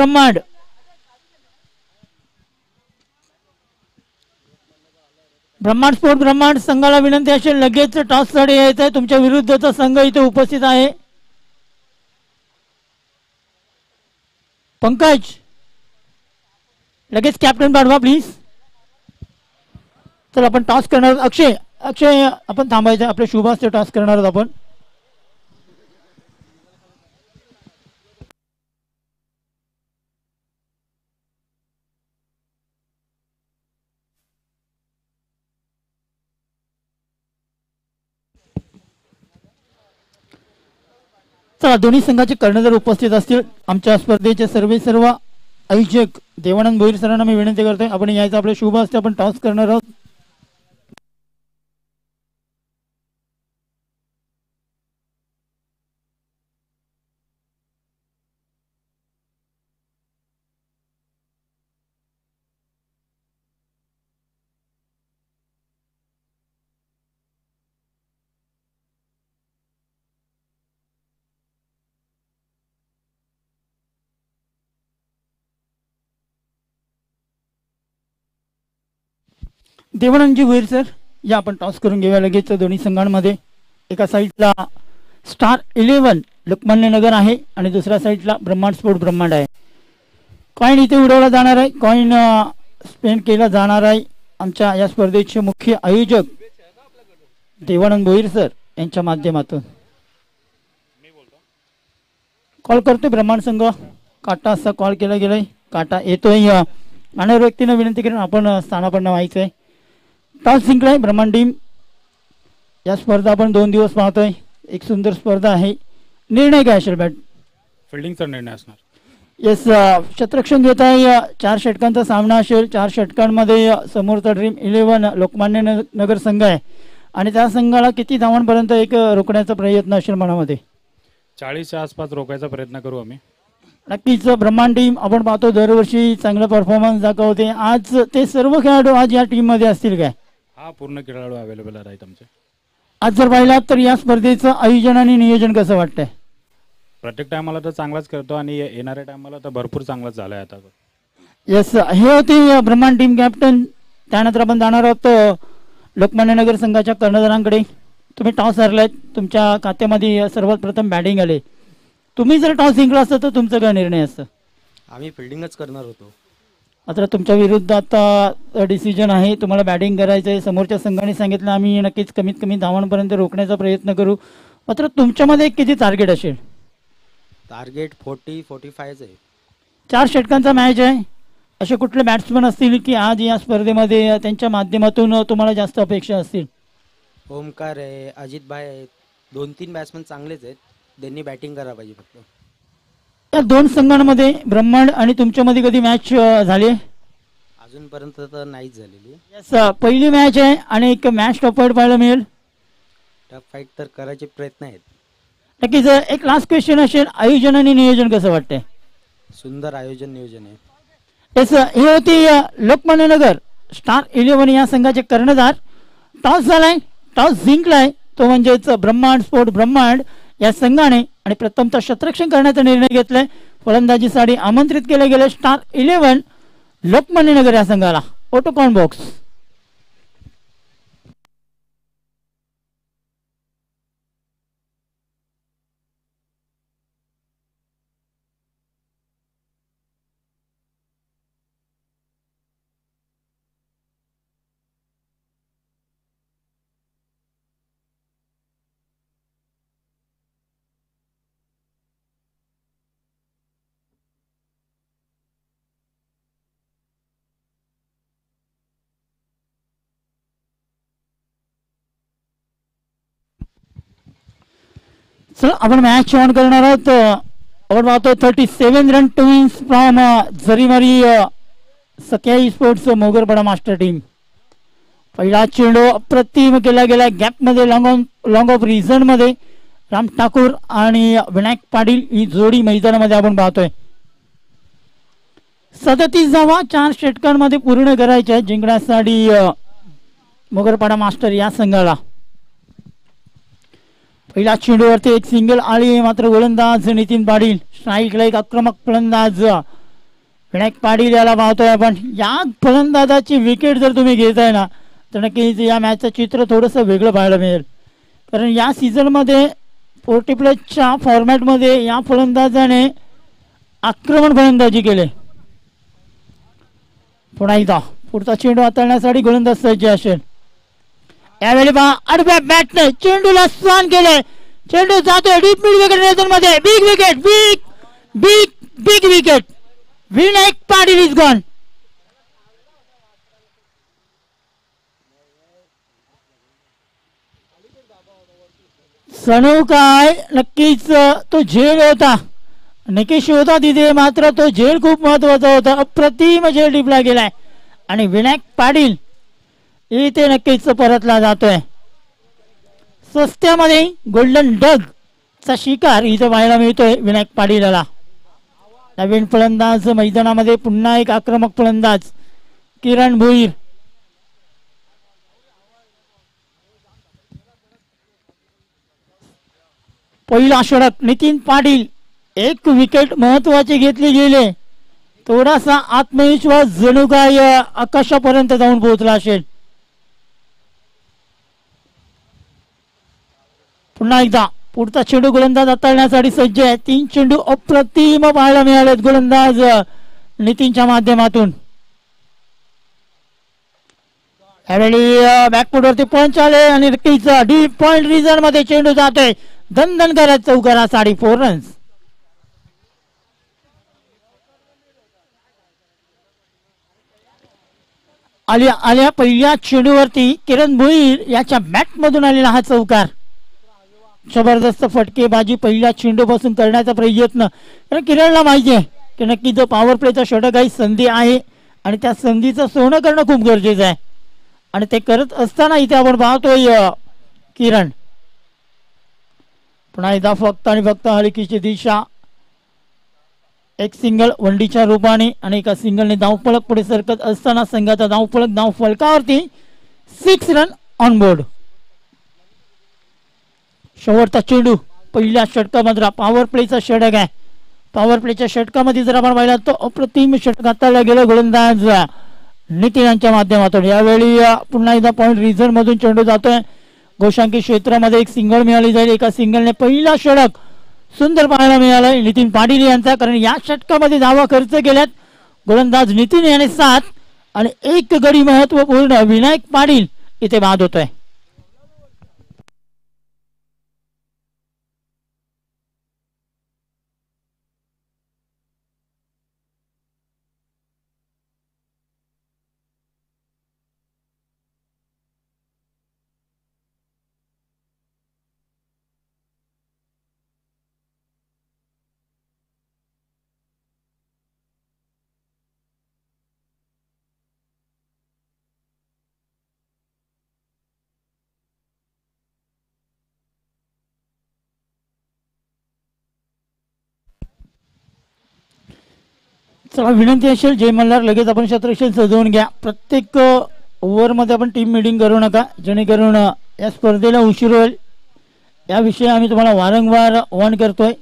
ब्रह्मांड संघाला विनंती असेल लगेच टॉस साठी यायचंय. तुमच्या विरुद्धचा संघ इथे उपस्थित आहे. पंकज लगेच कॅप्टन पाठवा प्लीज. चल आपण टॉस करणार. अक्षय आपण थांबायचं. आपले शुभास टॉस करणार आहोत आपण. चला दोन्ही संघाचे कर्णधार उपस्थित असतील. आमच्या स्पर्धेचे सर्व आयोजक देवानंद भोईर सरांना मी विनंती करतोय आपण यायचं. आपले शुभ असते आपण टॉस करणार आहोत. देवानंदजी भोईर सर या आपण टॉस करून घेऊया लगेच. दोन्ही संघांमध्ये एका साईडला स्टार 11 लोकमान्य नगर आहे आणि दुसऱ्या साईडला ब्रह्मांड स्पोर्ट ब्रह्मांड आहे. कॉइन इथे उडवला जाणार आहे. कॉइन स्पेंड केला जाणार आहे. आमच्या या स्पर्धेचे मुख्य आयोजक देवानंद भोईर सर यांच्या माध्यमातून कॉल करतोय ब्रह्मांड संघ. काटा असा कॉल केला गेलाय. काटा येतोय. अनेक व्यक्तींना विनंती करून आपण स्थानापन्न व्हायचं आहे. टॉस जिंकलाय ब्रह्मांड टीम. या स्पर्धा आपण 2 दिवस पाहतोय. एक सुंदर स्पर्धा आहे. निर्णय काय असेल? बॅट फिल्डिंगचा निर्णय असणार. येस क्षेत्ररक्षण घेत आहे. 4 षटकांचा सामना असेल. 4 षटकांमध्ये समोरचा ड्रीम 11 लोकमान्य नगर संघ आहे आणि त्या संघाला किती धावांपर्यंत एक रोखण्याचा प्रयत्न असेल मनामध्ये? 40च्या आसपास रोखायचा प्रयत्न करू आम्ही. नक्कीच ब्रह्मांड टीम आपण पाहतो दरवर्षी चांगला परफॉर्मन्स दाखवते. आज ते सर्व खेळाडू आज या टीम मध्ये असतील काय? हा पूर्ण खेळाडू अवेलेबल आहेत आमचे. आज जर पाहिलात तर या स्पर्धेचं आयोजन आणि नियोजन कसं वाटतंय? प्रत्येक टायमाला तर चांगलाच करतो आणि येणाऱ्या टायमाला तर भरपूर चांगलाच झालाय आता. येस हे होते ब्रह्मांड टीम कॅप्टन. त्यानंतर आपण जाणार आहोत लोकमान्य नगर संघाच्या कर्णधारांकडे. तुम्ही टॉस हरलात. तुमच्या खात्यामध्ये सर्वात प्रथम बॅटिंग आले. तुम्ही जर टॉस जिंकला असता तर तुमचा काय निर्णय असतं? आम्ही फिल्डिंगच करणार होतो. मात्र तुमच्या विरुद्ध आता डिसिजन आहे. तुम्हाला बॅटिंग करायचं आहे. समोरच्या संघाने सांगितलं आम्ही नक्कीच कमीत कमी धावांपर्यंत रोखण्याचा प्रयत्न करू. मात्र तुमच्यामध्ये किती टार्गेट असेल? टार्गेट 40-45 आहे. 4 षटकांचा मॅच आहे. असे कुठले बॅट्समन असतील की आज या स्पर्धेमध्ये त्यांच्या माध्यमातून तुम्हाला जास्त अपेक्षा असतील? ओमकार आहे, अजित भाई आहेत. 2-3 बॅट्समन चांगलेच आहेत. त्यांनी बॅटिंग करायला पाहिजे फक्त. या 2 संघांमध्ये ब्रह्मांड आणि तुमच्यामध्ये कधी मॅच झाली? अजूनपर्यंत तर नाहीच झालेली. यस पहिली मॅच आहे आणि एक मॅच टॉप फाईट पाहायला मिळेल. टफ फाईट तर करायचे प्रयत्न आहेत. नक्कीच. एक लास्ट क्वेश्चन असेल, आयोजन आणि नियोजन कसं वाटतंय? सुंदर आयोजन नियोजन आहे. येस हे होती लोकमान्य नगर स्टार 11 या संघाचे कर्णधार. टॉस झालाय. टॉस जिंकलाय तो म्हणजेच ब्रह्मांड स्पोर्ट ब्रह्मांड या संघाने आणि प्रथमतः क्षेत्ररक्षण करण्याचा निर्णय घेतलाय. फलंदाजीसाठी आमंत्रित केले गेले स्टार 11 लोकमान्य नगर या संघाला. Autocon box. चला आपण मॅच ऑन करणार आहोत. आपण पाहतो 37 run twins from Jarimari Sakhyai sports Mogarpada master team. पहिला चेंडू अप्रतिम केला गेला गॅप मध्ये, लॉंग ऑफ रिझन मध्ये राम ठाकूर आणि विनायक पाटील ही जोडी मैदानामध्ये आपण पाहतोय. 37 धावा 4 षटकांमध्ये पूर्ण करायच्या जिंकण्यासाठी मोगरपाडा मास्टर या संघाला. पहिल्या चेंडूवरती एक सिंगल आली, मात्र गोलंदाज नितीन पाटील, स्ट्राईकला एक आक्रमक फलंदाज विनायक पाटील याला पाहतोय आपण. या फलंदाजाची विकेट जर तुम्ही घेताय ना तर नक्कीच या मॅचचं चित्र थोडंसं वेगळं पाहायला मिळेल. कारण या सीझनमध्ये 40 प्लसच्या फॉर्मॅटमध्ये या फलंदाजाने आक्रमण फलंदाजी केले. पुन्हा एकदा पुढचा चेंडू हाताळण्यासाठी गोलंदाज सज्ज असेल. यावेळी पहा आडव्या बॅटने चेंडूला स्वान केले, चेंडू जातोय डीप मिड विकेट मध्ये. Big wicket, big big big wicket. Vinayak Patil is gone. सणू काय नक्कीच तो झेल होता, निकेश होता तिथे, मात्र तो झेल खूप महत्वाचा होता. अप्रतिम झेल टिपला गेलाय आणि विनायक पाटील इथे नक्कीच परतला जातोय. स्वस्त्यामध्ये गोल्डन डग चा शिकार इथं पाहायला मिळतोय विनायक पाटील याला. नवीन फलंदाज मैदानामध्ये, पुन्हा एक आक्रमक फलंदाज किरण भोईर. पहिला षटक नितीन पाटील, एक विकेट महत्वाची घेतली गेले. थोडासा आत्मविश्वास जणू काय आकाशापर्यंत जाऊन पोहोचला असेल. पुन्हा एकदा पुढचा चेंडू गोलंदाज हाताळण्यासाठी सज्ज आहे. 3 चेंडू अप्रतिम पाहायला मिळालेत गोलंदाज नितीनच्या माध्यमातून. यावेळी बॅकफुटवरती पंच आले आणि नक्कीच डीप पॉइंट रिझन मध्ये चेंडू जातोय. दणदण करत चौकारासाठी 4 रन्स. आल्या पहिल्या चेंडूवरती किरण भोईर याच्या बॅट मधून आलेला हा चौकार. जबरदस्त फटकेबाजी पहिल्या चेंडूपासून करण्याचा प्रयत्न. कारण किरणला माहिती आहे की नक्की जो पॉवर प्लेचा षटक आहे, संधी आहे आणि त्या संधीचं सोनं करणं खूप गरजेचं आहे. आणि ते करत असताना इथे आपण पाहतोय किरण पुन्हा एकदा फक्त आणि फक्त हलकीची दिशा. एक सिंगल वंडीच्या रूपाने आणि एका सिंगलने धावफलक पुढे सरकत असताना संघाचा धावफलकावरती 6 रन ऑन बोर्ड. शेवटचा चेंडू पहिल्या षटकामध्ये पॉवर प्लेचा षटक आहे. पॉवर प्लेच्या षटकामध्ये जर आपण पाहिला तो अप्रतिम षटक हाताळला गेला गोलंदाज नितीन यांच्या माध्यमातून. यावेळी पुन्हा एकदा पॉइंट रिझन मधून चेंडू जातोय. गोशांकी क्षेत्रामध्ये एक सिंगल मिळाली जाईल. एका सिंगलने पहिला षटक सुंदर पाहायला मिळालाय नितीन पाटील यांचा. कारण या षटकामध्ये धावा खर्च केल्यात गोलंदाज नितीन याने 7 आणि एक गडी महत्वपूर्ण विनायक पाटील इथे बाद होतोय. चला विनंती असेल जय मल्हार लगेच आपण क्षेत्रक्षण सजवून घ्या. प्रत्येक ओव्हरमध्ये आपण टीम मीटिंग करू नका जेणेकरून या स्पर्धेला उशीर होईल. याविषयी आम्ही तुम्हाला वारंवार वॉर्न करतोय.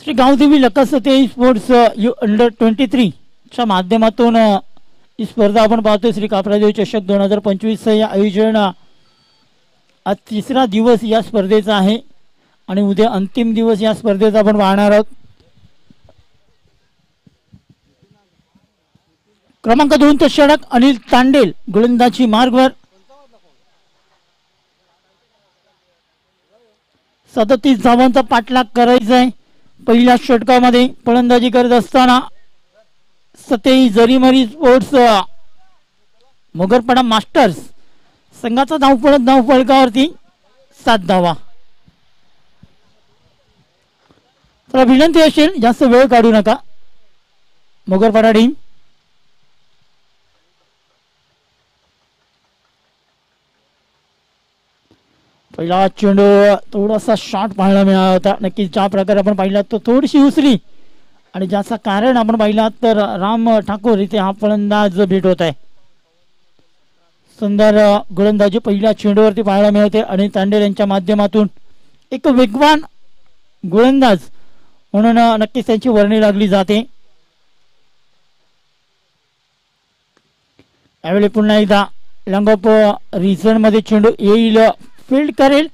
श्री गावदेवी लकासते स्पोर्ट्स U23 च्या माध्यमातून ही स्पर्धा आपण पाहतोय. श्री कापरादेव चषक 2025 या आयोजन आज 3रा दिवस या स्पर्धेचा आहे आणि उद्या अंतिम दिवस या स्पर्धेचा आपण पाहणार आहोत. क्रमांक 2 चे षटक अनिल तांडेल गोलंदाजी मार्गवर. 37 धावांचा पाठलाग करायचा आहे. पहिल्या षटकामध्ये फलंदाजी करत असताना सतेई जरीमरी स्पोर्ट्स मोगरपाडा मास्टर्स संघाचा धावफलकावरती 7 धावा. तर विनंती असेल जास्त वेळ काढू नका. मोगरपाडा टीम पहिला चेंडू थोडासा शॉट पाहायला मिळाला होता. नक्कीच ज्या प्रकारे आपण पाहिला तो थोडीशी उसरी आणि ज्याचं कारण आपण पाहिला तर राम ठाकूर इथे हा फलंदाज भेट होत आहे. सुंदर गोलंदाजी पहिल्या चेंडूवरती पाहायला मिळते आणि तांडेल यांच्या माध्यमातून एक वेगवान गोलंदाज म्हणून नक्कीच त्यांची वर्णी लागली जाते. यावेळी पुन्हा एकदा लॉंग ऑफ रिझन मध्ये चेंडू येईल, फील्ड करेल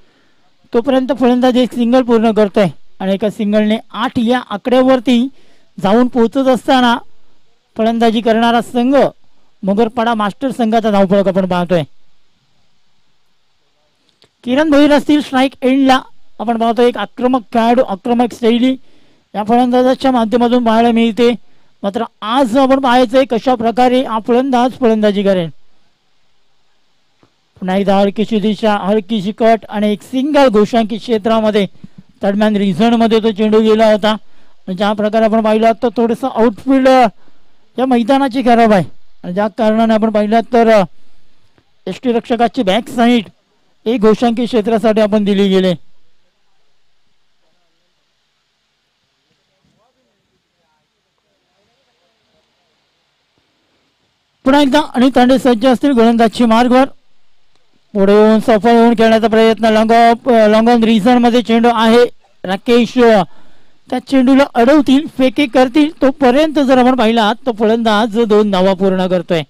तोपर्यंत फलंदाज एक सिंगल पूर्ण करतोय आणि एका सिंगलने 8 या आकड्यावरती जाऊन पोहोचत असताना फलंदाजी करणारा संघ मोगरपाडा मास्टर संघाचा धावफलक आपण पाहतोय. किरण भोईर असतील स्ट्राईक एंडला. आपण पाहतो एक आक्रमक खेळाडू, आक्रमक शैली या फलंदाजाच्या माध्यमातून पाहायला मिळते. मात्र आज आपण पाहायचंय कशा प्रकारे हा फलंदाज फलंदाजी करेल. पुन्हा एकदा हलकीची दिशा, हलकीची कट आणि एक सिंगल घोषांकित क्षेत्रामध्ये दरम्यान रिझन मध्ये तो चेंडू गेला होता. ज्या प्रकारे आपण पाहिलं तर थोडंसं आउटफील्ड या मैदानाची खराब आहे आणि ज्या कारणाने आपण पाहिलं तर एसटी रक्षकाची बॅक साईड एक घोषांकित क्षेत्रासाठी आपण दिली गेले. पुन्हा एकदा आणि तांडे सज्ज असतील गोलंदाजची मार्गवर पुढे येऊन सफल होऊन खेळण्याचा प्रयत्न. लॉंग ऑन रिझन मध्ये चेंडू आहे. राकेश त्या चेंडूला अडवतील, फेके करतील तोपर्यंत जर आपण पाहिला तो फलंदाज 2 धावा पूर्ण करतोय.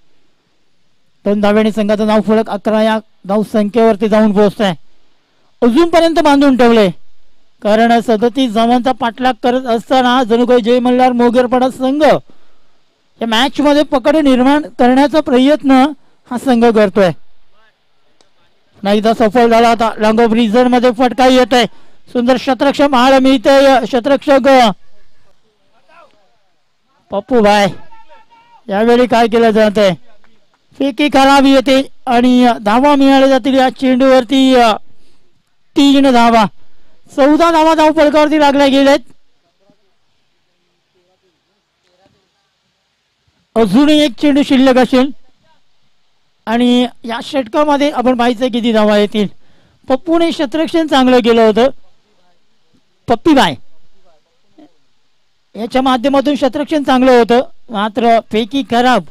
2 धाव्याने संघाचं धाव फलक 11 या धाव संख्येवरती जाऊन पोहोचतोय. अजूनपर्यंत बांधून ठेवले कारण 37 धावांचा पाठलाग करत असताना जणू काही जय मल्हार मोगरपाडा संघ या मॅच मध्ये पकड निर्माण करण्याचा प्रयत्न हा संघ करतोय. नाहीदा सफल झाला. आता लॉंग ऑफ रिझन मध्ये फटका येत आहे. सुंदर शतरक्षक पाहायला मिळतंय. शतरक्षक पप्पू भाई यावेळी काय केलं जात आहे, फेकी खराब येते आणि धावा मिळाल्या जातील. या चेंडूवरती 3 धावा, 14 धावा धाव फलकावरती लागल्या गेलेत. अजूनही एक चेंडू शिल्लक असेल आणि या षटकामध्ये आपण पाहायचं किती धावा येतील. पप्पूने शतरक्षण चांगलं केलं होतं. पप्पीबाई याच्या माध्यमातून शतरक्षण चांगलं होतं मात्र फेकी खराब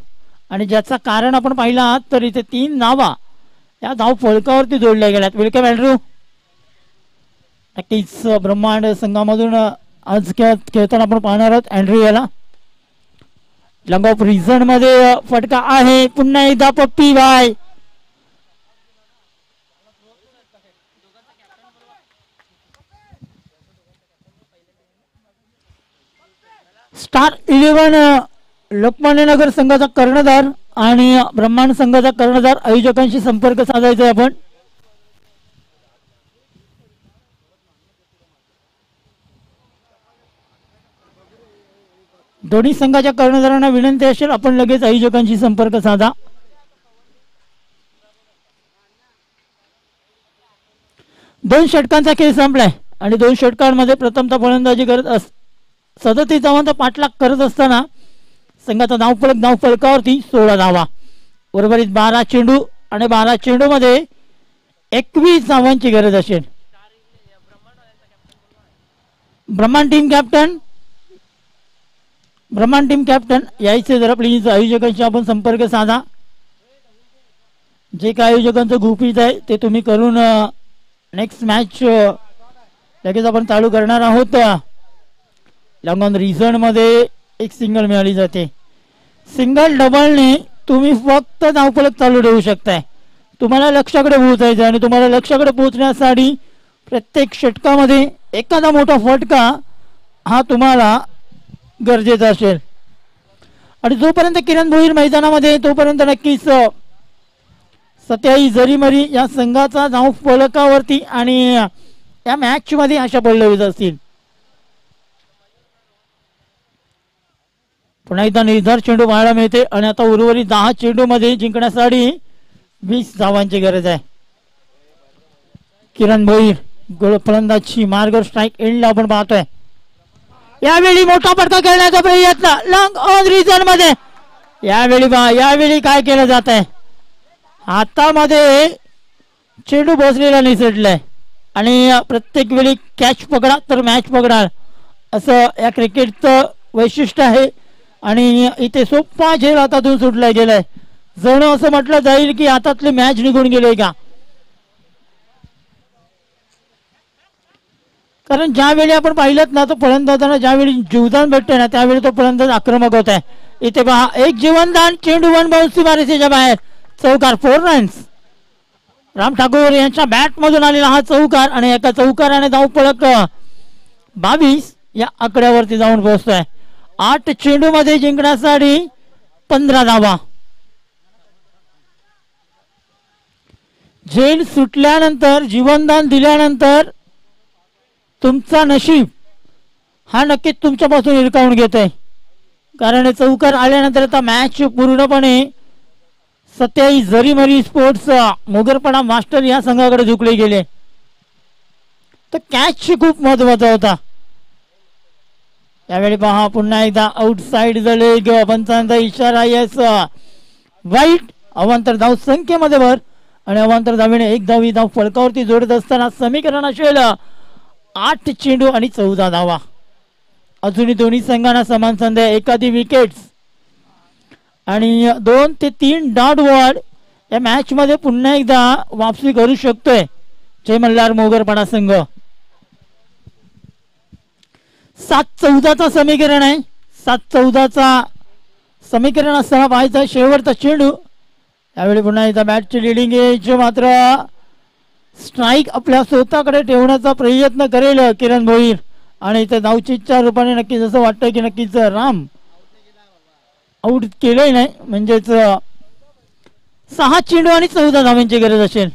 आणि ज्याचं कारण आपण पाहिला तर इथे 3 धावा या धाव फलकावरती जोडल्या गेल्यात. Welcome Andrew. नक्कीच ब्रह्मांड संघामधून आज खेळताना आपण पाहणार आहोत अँड्रू याला. लॉंग ऑफ रिझन मध्ये फटका आहे. पुन्हा एकदा पप्पी बाय स्टार 11 लोकमान्य नगर संघाचा कर्णधार आणि ब्रह्मांड संघाचा कर्णधार आयोजकांशी संपर्क साधायचा आपण. दोन्ही संघाच्या कर्णधारांना विनंती असेल आपण लगेच आयोजकांशी संपर्क साधा. दोन षटकांचा खेळ संपलाय आणि 2 षटकांमध्ये प्रथमतः फलंदाजी करत 37 धावांचा पाठलाग करत असताना संघाचा धाव फलकावरती 16 धावा, उर्वरित 12 चेंडू आणि 12 चेंडू मध्ये 21 धावांची गरज असेल. ब्रह्मांड टीम कॅप्टन यायचे जरा प्लीज आयोजकांशी आपण संपर्क साधा. जे काय आयोजकांचं गुपित आहे ते तुम्ही करून नेक्स्ट मॅच लगेच आपण चालू करणार आहोत. लॉंग ऑन रिझन मध्ये एक सिंगल मिळाली जाते. सिंगल डबलने तुम्ही फक्त धावफलक चालू ठेवू शकताय. तुम्हाला लक्ष्याकडे पोहोचायचं आणि तुम्हाला लक्ष्याकडे पोहोचण्यासाठी प्रत्येक षटकामध्ये एखादा मोठा फटका हा तुम्हाला गरजेचा असेल आणि जोपर्यंत किरण भोईर मैदानामध्ये तोपर्यंत नक्कीच सत्याई जरीमरी या संघाचा धाव फलकावरती आणि या मॅच मध्ये आशा पडलेलीच असतील. पुन्हा एकदा निर्धार चेंडू पाहायला मिळते आणि आता उर्वरित 10 चेंडू मध्ये जिंकण्यासाठी 20 धावांची गरज आहे. किरण भोईर फलंदाजी मार्ग स्ट्राईक एंडला आपण पाहतोय. यावेळी मोठा फटका खेळण्याचा प्रयत्न लॉंग ऑन रिझन मध्ये. यावेळी काय केलं जात आहे, हातामध्ये चेंडू बसलेला निसटलाय आणि प्रत्येक वेळी कॅच पकडा तर मॅच पकडा असं या क्रिकेटचं वैशिष्ट्य आहे. आणि इथे सोप्पा झेल हातातून सुटला गेलाय. जणू असं म्हटलं जाईल की हातातली मॅच निघून गेले का. कारण ज्यावेळी आपण पाहिलं ना तो फलंदाजांना ज्यावेळी जीवदान भेटते ना त्यावेळी तो फलंदाज आक्रमक होत आहे. इथे पहा एक जीवनदान, चेंडू वन बाउन्सी मारेच्या बाहेर, चौकार, 4 रन्स. राम ठाकूर यांच्या बॅट मधून आलेला हा चौकार आणि एका चौकाराने धावफलक 22 या आकड्यावरती जाऊन पोहोचतोय. 8 चेंडू मध्ये जिंकण्यासाठी 15 धावा. झेल सुटल्यानंतर, जीवनदान दिल्यानंतर तुमचा नशीब हा नक्कीच तुमच्यापासून हिरकावून घेतोय. कारण चौकार आल्यानंतर आता मॅच पूर्णपणे 27 जरीमरी स्पोर्ट्स मोगरपाडा मास्टर या संघाकडे झुकले गेले. तर कॅच खूप महत्वाचा होता. यावेळी पहा पुन्हा एकदा आउटसाइड द लेग, पंचांचा इशारा, यस वाईट. अवांतर धाव संख्येमध्ये भर आणि अवांतर धावेने 1 धाव ही धाव फलकावरती जोडत असताना समीकरण असेल 8 चेंडू आणि 14 धावा. अजूनही दोन्ही संघांना समान संधी, एखादी विकेट्स आणि 2 ते 3 डॉट बॉल या मॅच मध्ये पुन्हा एकदा वापसी करू शकतोय जय मल्हार मोगरपाडा संघ. 7-14चा समीकरण आहे. 7-14चा समीकरण असताना पाहायचा शेवटचा चेंडू. यावेळी पुन्हा एकदा बॅटची लिडिंग एज, मात्र स्ट्राईक आपल्या स्वतःकडे ठेवण्याचा प्रयत्न करेल किरण भोईर. आणि इथे धावचीच्या रूपाने नक्कीच असं वाटतं की नक्कीच राम आउट केलंय नाही, म्हणजेच 6 चेंडू आणि 14 धावांची गरज असेल.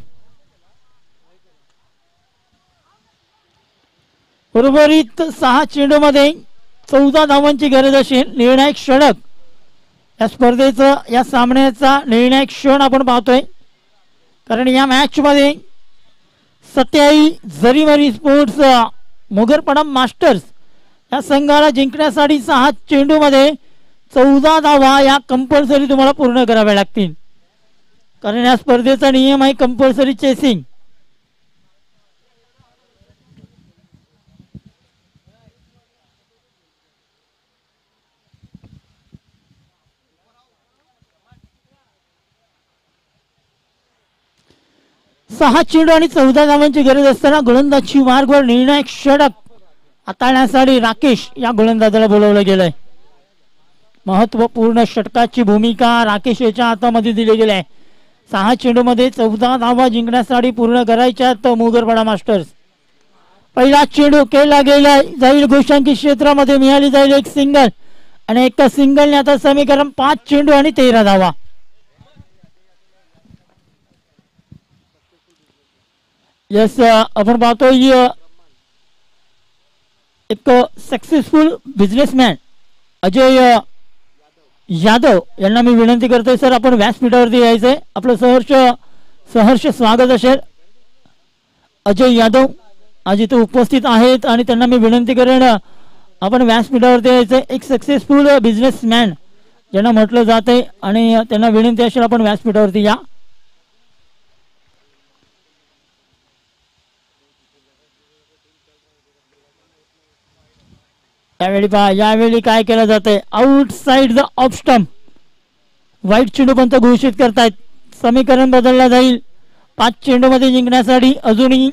उर्वरित 6 चेंडू मध्ये 14 धावांची गरज असेल. निर्णायक षटक या स्पर्धेचं, या सामन्याचा निर्णायक क्षण आपण पाहतोय. कारण या मॅच मध्ये 27 जरीमरी स्पोर्ट्स मोगरपाडा मास्टर्स या संघाला जिंकण्यासाठी 6 चेंडू मध्ये 14 धावा या कंपल्सरी तुम्हाला पूर्ण कराव्या लागतील. कारण या स्पर्धेचा नियम आहे कंपल्सरी चेसिंग. सहा चेंडू आणि 14 धावांची गरज असताना गोलंदाजी मार्गवर निर्णायक षटक हाताळण्यासाठी राकेश या गोलंदाजाला बोलवलं गेलंय. महत्वपूर्ण षटकाची भूमिका राकेश याच्या हातामध्ये दिली गेली आहे. 6 चेंडू मध्ये 14 धावा जिंकण्यासाठी पूर्ण करायच्यात मोगरपाडा मास्टर्स. पहिला चेंडू केला गेला जाईल गोशांकी क्षेत्रामध्ये, मिळाली जाईल एक सिंगल आणि एका सिंगलने आता समीकरण 5 चेंडू आणि 13 धावा. यस आपण पाहतोय एक सक्सेसफुल बिझनेसमॅन अजय यादव यांना मी विनंती करतोय सर आपण व्यासपीठावरती यायचंय. आपलं सहर्ष स्वागत असेल. अजय यादव आज इथे उपस्थित आहेत आणि त्यांना मी विनंती करेन आपण व्यासपीठावरती यायचंय. एक सक्सेसफुल बिझनेसमॅन ज्यांना म्हटलं जाते आणि त्यांना विनंती असेल आपण व्यासपीठावरती या. यावेळी पहा यावेळी काय केलं जातंय, आउटसाइड द ऑफ स्टंप वाईट चेंडू पंत घोषित करतायत. समीकरण बदलला जाईल. 5 चेंडू मध्ये जिंकण्यासाठी अजूनही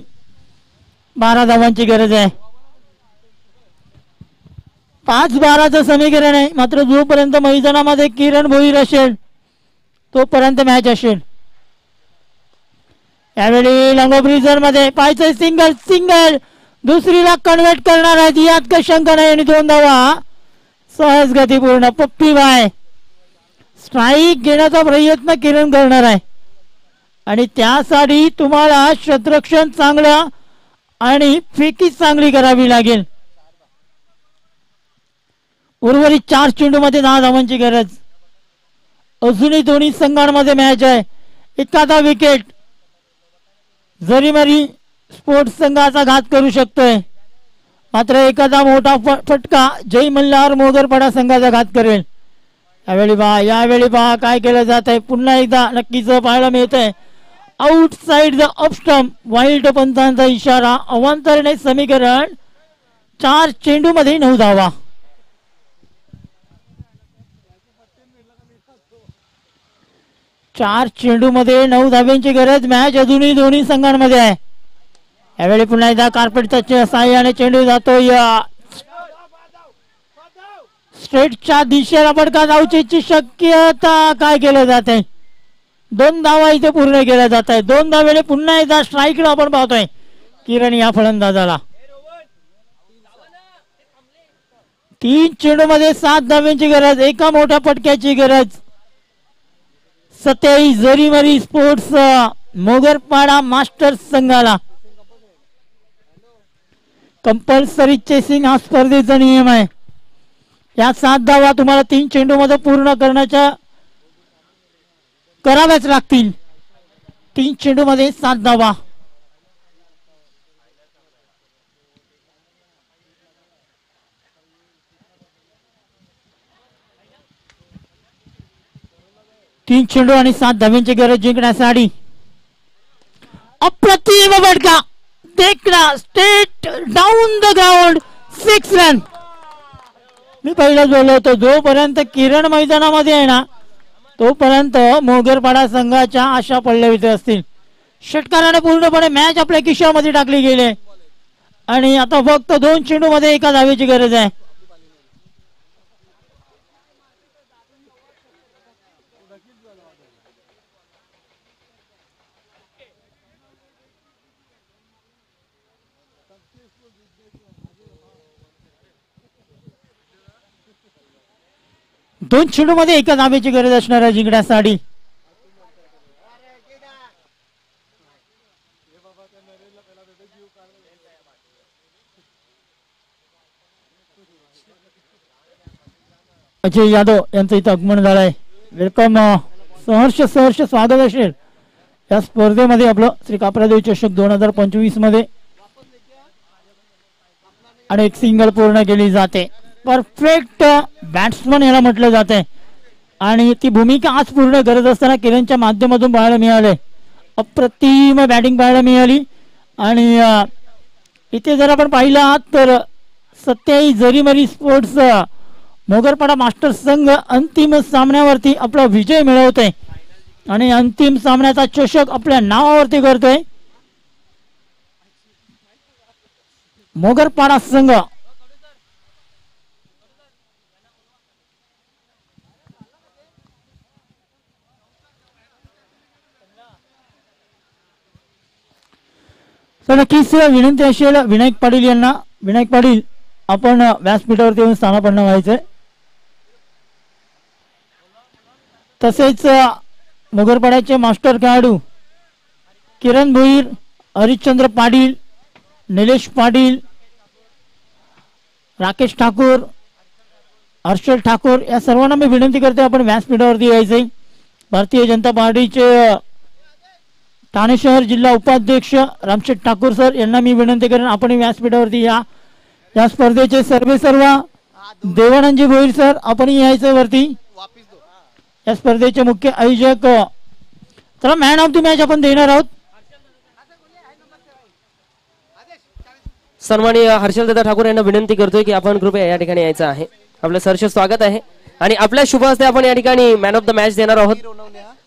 12 धावांची गरज आहे. 5-12चं समीकरण आहे. मात्र जोपर्यंत मैदानामध्ये किरण भोईर असेल तोपर्यंत मॅच असेल. यावेळी लंगोब्रिजर मध्ये पाहायचं सिंगल दुसरीला कन्वर्ट करणार आहेत यात का शंका नाही. आणि 2 धावा सहज गतीपूर्ण. पप्पीबाय स्ट्राईक घेण्याचा प्रयत्न किरण करणार आहे आणि त्यासाठी तुम्हाला क्षेत्ररक्षण चांगलं आणि फेकी चांगली करावी लागेल. उर्वरित 4 चेंडू मध्ये 10 धावांची गरज. अजूनही दोन्ही संघांमध्ये मॅच आहे. एखादा विकेट जरीमरी स्पोर्ट्स संघाचा घात करू शकतोय, मात्र एखादा मोठा फटका जय मल्हार मोगरपाडा संघाचा घात करेल. यावेळी पहा काय केलं जात आहे. पुन्हा एकदा नक्कीच पाहायला मिळतंय outside the off stump. Wild पंचांचा इशारा. अवांतरणे समीकरण. 4 चेंडू मध्ये 9 धावा. चार चेंडू मध्ये 9 धाव्यांची गरज. मॅच अजूनही दोन्ही संघांमध्ये आहे. यावेळी पुन्हा एकदा कार्पेटच्या साह्याने चेंडू जातो या स्ट्रेटच्या दिशेला. फटका धावचीची शक्यता. काय केलं जात आहे? 2 धावा इथे पूर्ण केल्या जात आहे. 2 धावेने पुन्हा एकदा स्ट्राईकला आपण पाहतोय किरण या फलंदाजाला. 3 चेंडू मध्ये 7 धाव्यांची गरज. एका मोठ्या फटक्याची गरज. 27 जरीमरी स्पोर्ट्स मोगरपाडा मास्टर्स संघाला. कंपल्सरी चेसिंग हा स्पर्धेचा नियम आहे. या 7 धावा तुम्हाला 3 चेंडू मध्ये पूर्ण कराव्याच लागतील. 3 चेंडू मध्ये 7 धावा. तीन चेंडू आणि 7 धाव्यांची गरज जिंकण्यासाठी. अप्रतिम फटका. देखना straight down the ground. 6 run. मी पहिलाच बोललो होतो जोपर्यंत किरण मैदानामध्ये आहे ना तोपर्यंत मोगरपाडा संघाच्या आशा पल्लवीत असतील. षटकाराने पूर्णपणे मॅच आपल्या खिशामध्ये टाकली गेली आणि आता फक्त 2 चेंडू मध्ये 1 धावेची गरज आहे. दोन चेंडू मध्ये 1 धावेची गरज असणार आहे जिंकण्यासाठी. अजय यादव यांचं इथं आगमन झालं आहे. वेलकम. सहर्ष स्वागत असेल या स्पर्धेमध्ये आपलं श्री कापरादेवी चषक 2025 मध्ये. आणि एक सिंगल पूर्ण केली जाते. परफेक्ट बॅट्समन याला म्हटलं जाते आणि ती भूमिका आज पूर्ण करत असताना किरणच्या माध्यमातून पाहायला मिळाले. अप्रतिम बॅटिंग पाहायला मिळाली. आणि इथे जर आपण पाहिलं तर 27 जरीमरी स्पोर्ट्स मोगरपाडा मास्टर्स संघ अंतिम सामन्यावरती आपला विजय मिळवतोय आणि अंतिम सामन्याचा चषक आपल्या नावावरती करतोय. मोगरपाडा संघ तर नक्कीच विनंती असेल विनायक पाटील यांना. विनायक पाटील आपण व्यासपीठावरती येऊन स्थानापन्न व्हायचंय. तसेच मोगरपाड्याचे मास्टर खेळाडू किरण भोईर, हरिश्चंद्र पाटील, निलेश पाटील, राकेश ठाकूर, हर्षल ठाकूर या सर्वांना मी विनंती करते आपण व्यासपीठावरती यायचंय. भारतीय जनता पार्टीचे ठाणे शहर जिल्हा उपाध्यक्ष रामशेठ ठाकूर सर यांना मी विनंती करेन आपण व्यासपीठावरती या स्पर्धेचे सर्व देवानंदजी भोईर सर आपण यायचं वरती. या स्पर्धेचे मुख्य आयोजक. तर मॅन ऑफ द मॅच आपण देणार आहोत. सन्माननीय हर्षलदादा ठाकूर यांना विनंती करतोय की आपण कृपया या ठिकाणी यायचं आहे. आपलं सहर्ष स्वागत आहे आणि आपल्या शुभ हस्ते आपण या ठिकाणी मॅन ऑफ द मॅच देणार आहोत.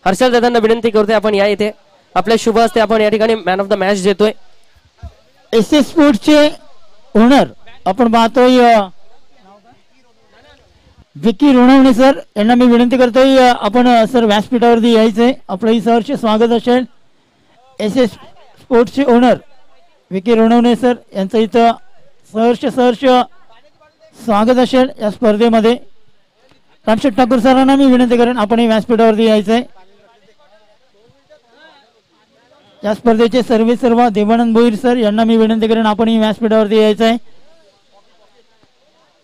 हर्षलदादांना विनंती करतोय आपण या इथे आपल्या शुभ हस्ते आपण या ठिकाणी मॅन ऑफ द मॅच देतोय. एस एस स्पोर्ट्सचे ओनर आपण पाहतोय विकी रोणवणे सर यांना मी विनंती करतोय आपण सर व्यासपीठावरती यायचंय. आपलंही सहर्ष स्वागत असेल. एस एस स्पोर्ट्सचे ओनर विकी रोणवणे सर यांचं इथं सहर्ष स्वागत असेल या स्पर्धेमध्ये. रामशेठ ठाकूर सरांना मी विनंती करेन आपण व्यासपीठावरती यायचंय. या स्पर्धेचे सर्व देवानंद भोईर सर यांना मी विनंती करेन आपण व्यासपीठावरती यायचंय.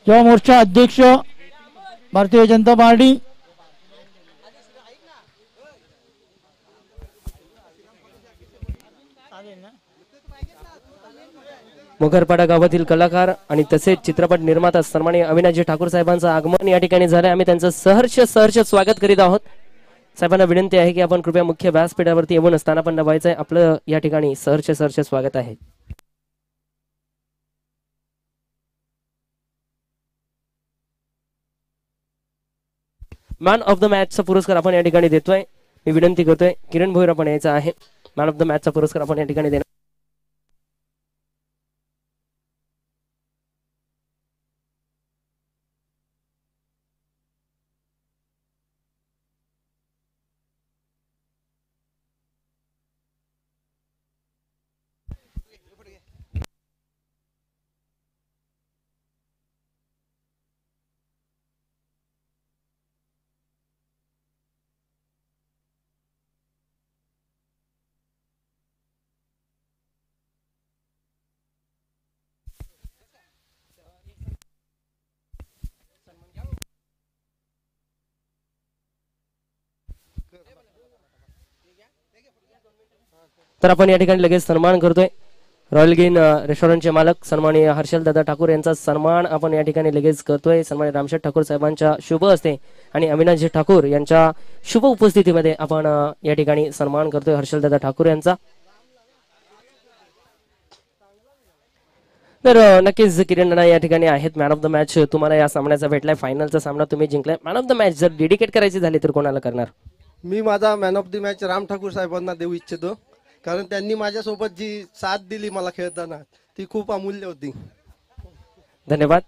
युवा मोर्चा अध्यक्ष भारतीय जनता पार्टी मोगरपाडा गावातील कलाकार आणि तसेच चित्रपट निर्माता सन्माननीय अविनाशजी ठाकूर साहेबांचं आगमन या ठिकाणी झालंय. आम्ही त्यांचं सहर्ष स्वागत करीत आहोत. साहेबांना विनंती आहे की आपण कृपया मुख्य व्यासपीठावरती येऊन असताना पण दाबायचं आहे. आपलं या ठिकाणी सहर्ष स्वागत आहे. मॅन ऑफ द मॅचचा पुरस्कार आपण या ठिकाणी देतोय. मी विनंती करतोय किरण भोईर आपण यायचा आहे. मॅन ऑफ द मॅचचा पुरस्कार आपण या ठिकाणी देणार. तर आपण या ठिकाणी लगेच सन्मान करतोय. रॉयल ग्रीन रेस्टॉरंटचे मालक सन्माननीय हर्षल दादा ठाकूर यांचा सन्मान आपण या ठिकाणी लगेच करतोय. सन्माननीय रामशेठ ठाकूर साहेबांच्या शुभ हस्ते आणि अविनाशजी ठाकूर यांच्या शुभ उपस्थितीमध्ये आपण या ठिकाणी सन्मान करतोय हर्षल दादा ठाकूर यांचा. तर नक्कीच किरण नाना या ठिकाणी आहेत. मॅन ऑफ द मॅच तुम्हाला या सामन्याचा भेटलाय. फायनलचा सामना तुम्ही जिंकलाय. मॅन ऑफ द मॅच जर डेडिकेट करायची झाली तर कोणाला करणार? मी माझा man of the match Ram Thakur साहेबांना देऊ इच्छितो, कारण त्यांनी माझ्यासोबत जी साथ दिली मला खेळताना ती खूप अमूल्य होती. धन्यवाद.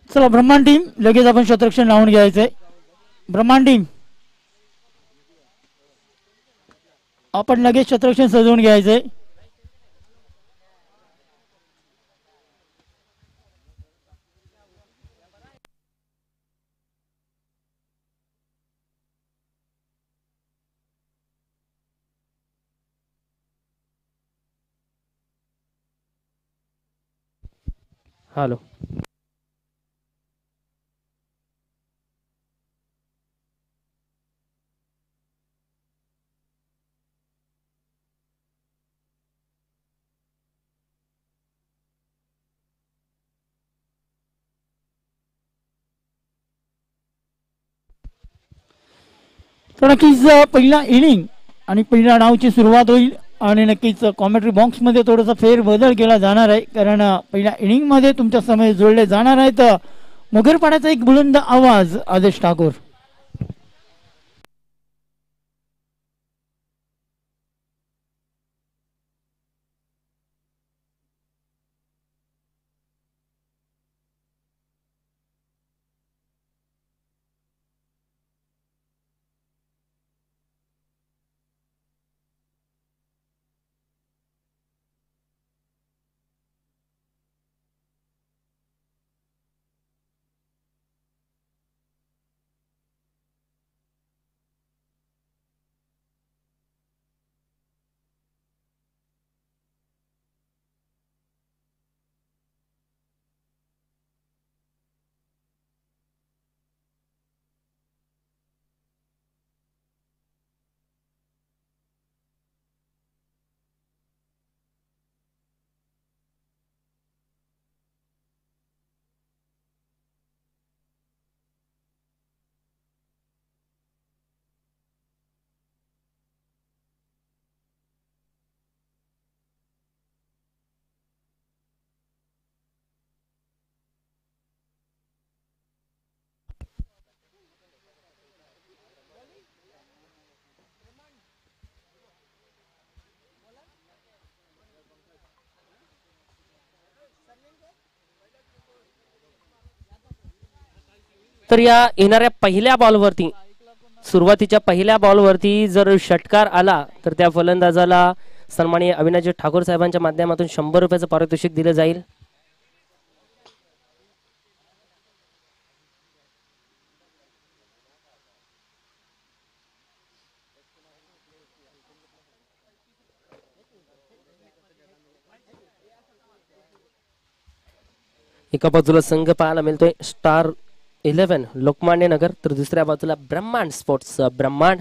चला ब्रह्मांड टीम लगेच आपण शतरक्षण लावून घ्यायचंय. ब्रह्मांड टीम आपण लगेच शतरक्षण सजवून घ्यायचंय. हॅलो. तर नक्कीच पहिला इनिंग आणि पहिल्या डावची सुरुवात होईल आणि नक्कीच कॉमेंट्री बॉक्समध्ये थोडासा फेरबदल केला जाणार आहे, कारण पहिल्या इनिंगमध्ये तुमच्या समय जोडले जाणार आहेत मुगरपाड्याचा एक बुलंद आवाज आदेश ठाकूर. तर या येणाऱ्या पहिल्या बॉलवरती सुरुवातीच्या पहिल्या बॉलवरती जर षटकार आला तर त्या फलंदाजाला सन्माननीय अविनाश ठाकूर साहेबांच्या माध्यमातून 100 रुपयाचं पारितोषिक दिलं जाईल. एका बाजूला संघ पाहायला मिळतोय स्टार 11 लोकमान्य नगर, तर दुसऱ्या बाजूला ब्रह्मांड स्पोर्ट्स ब्रह्मांड.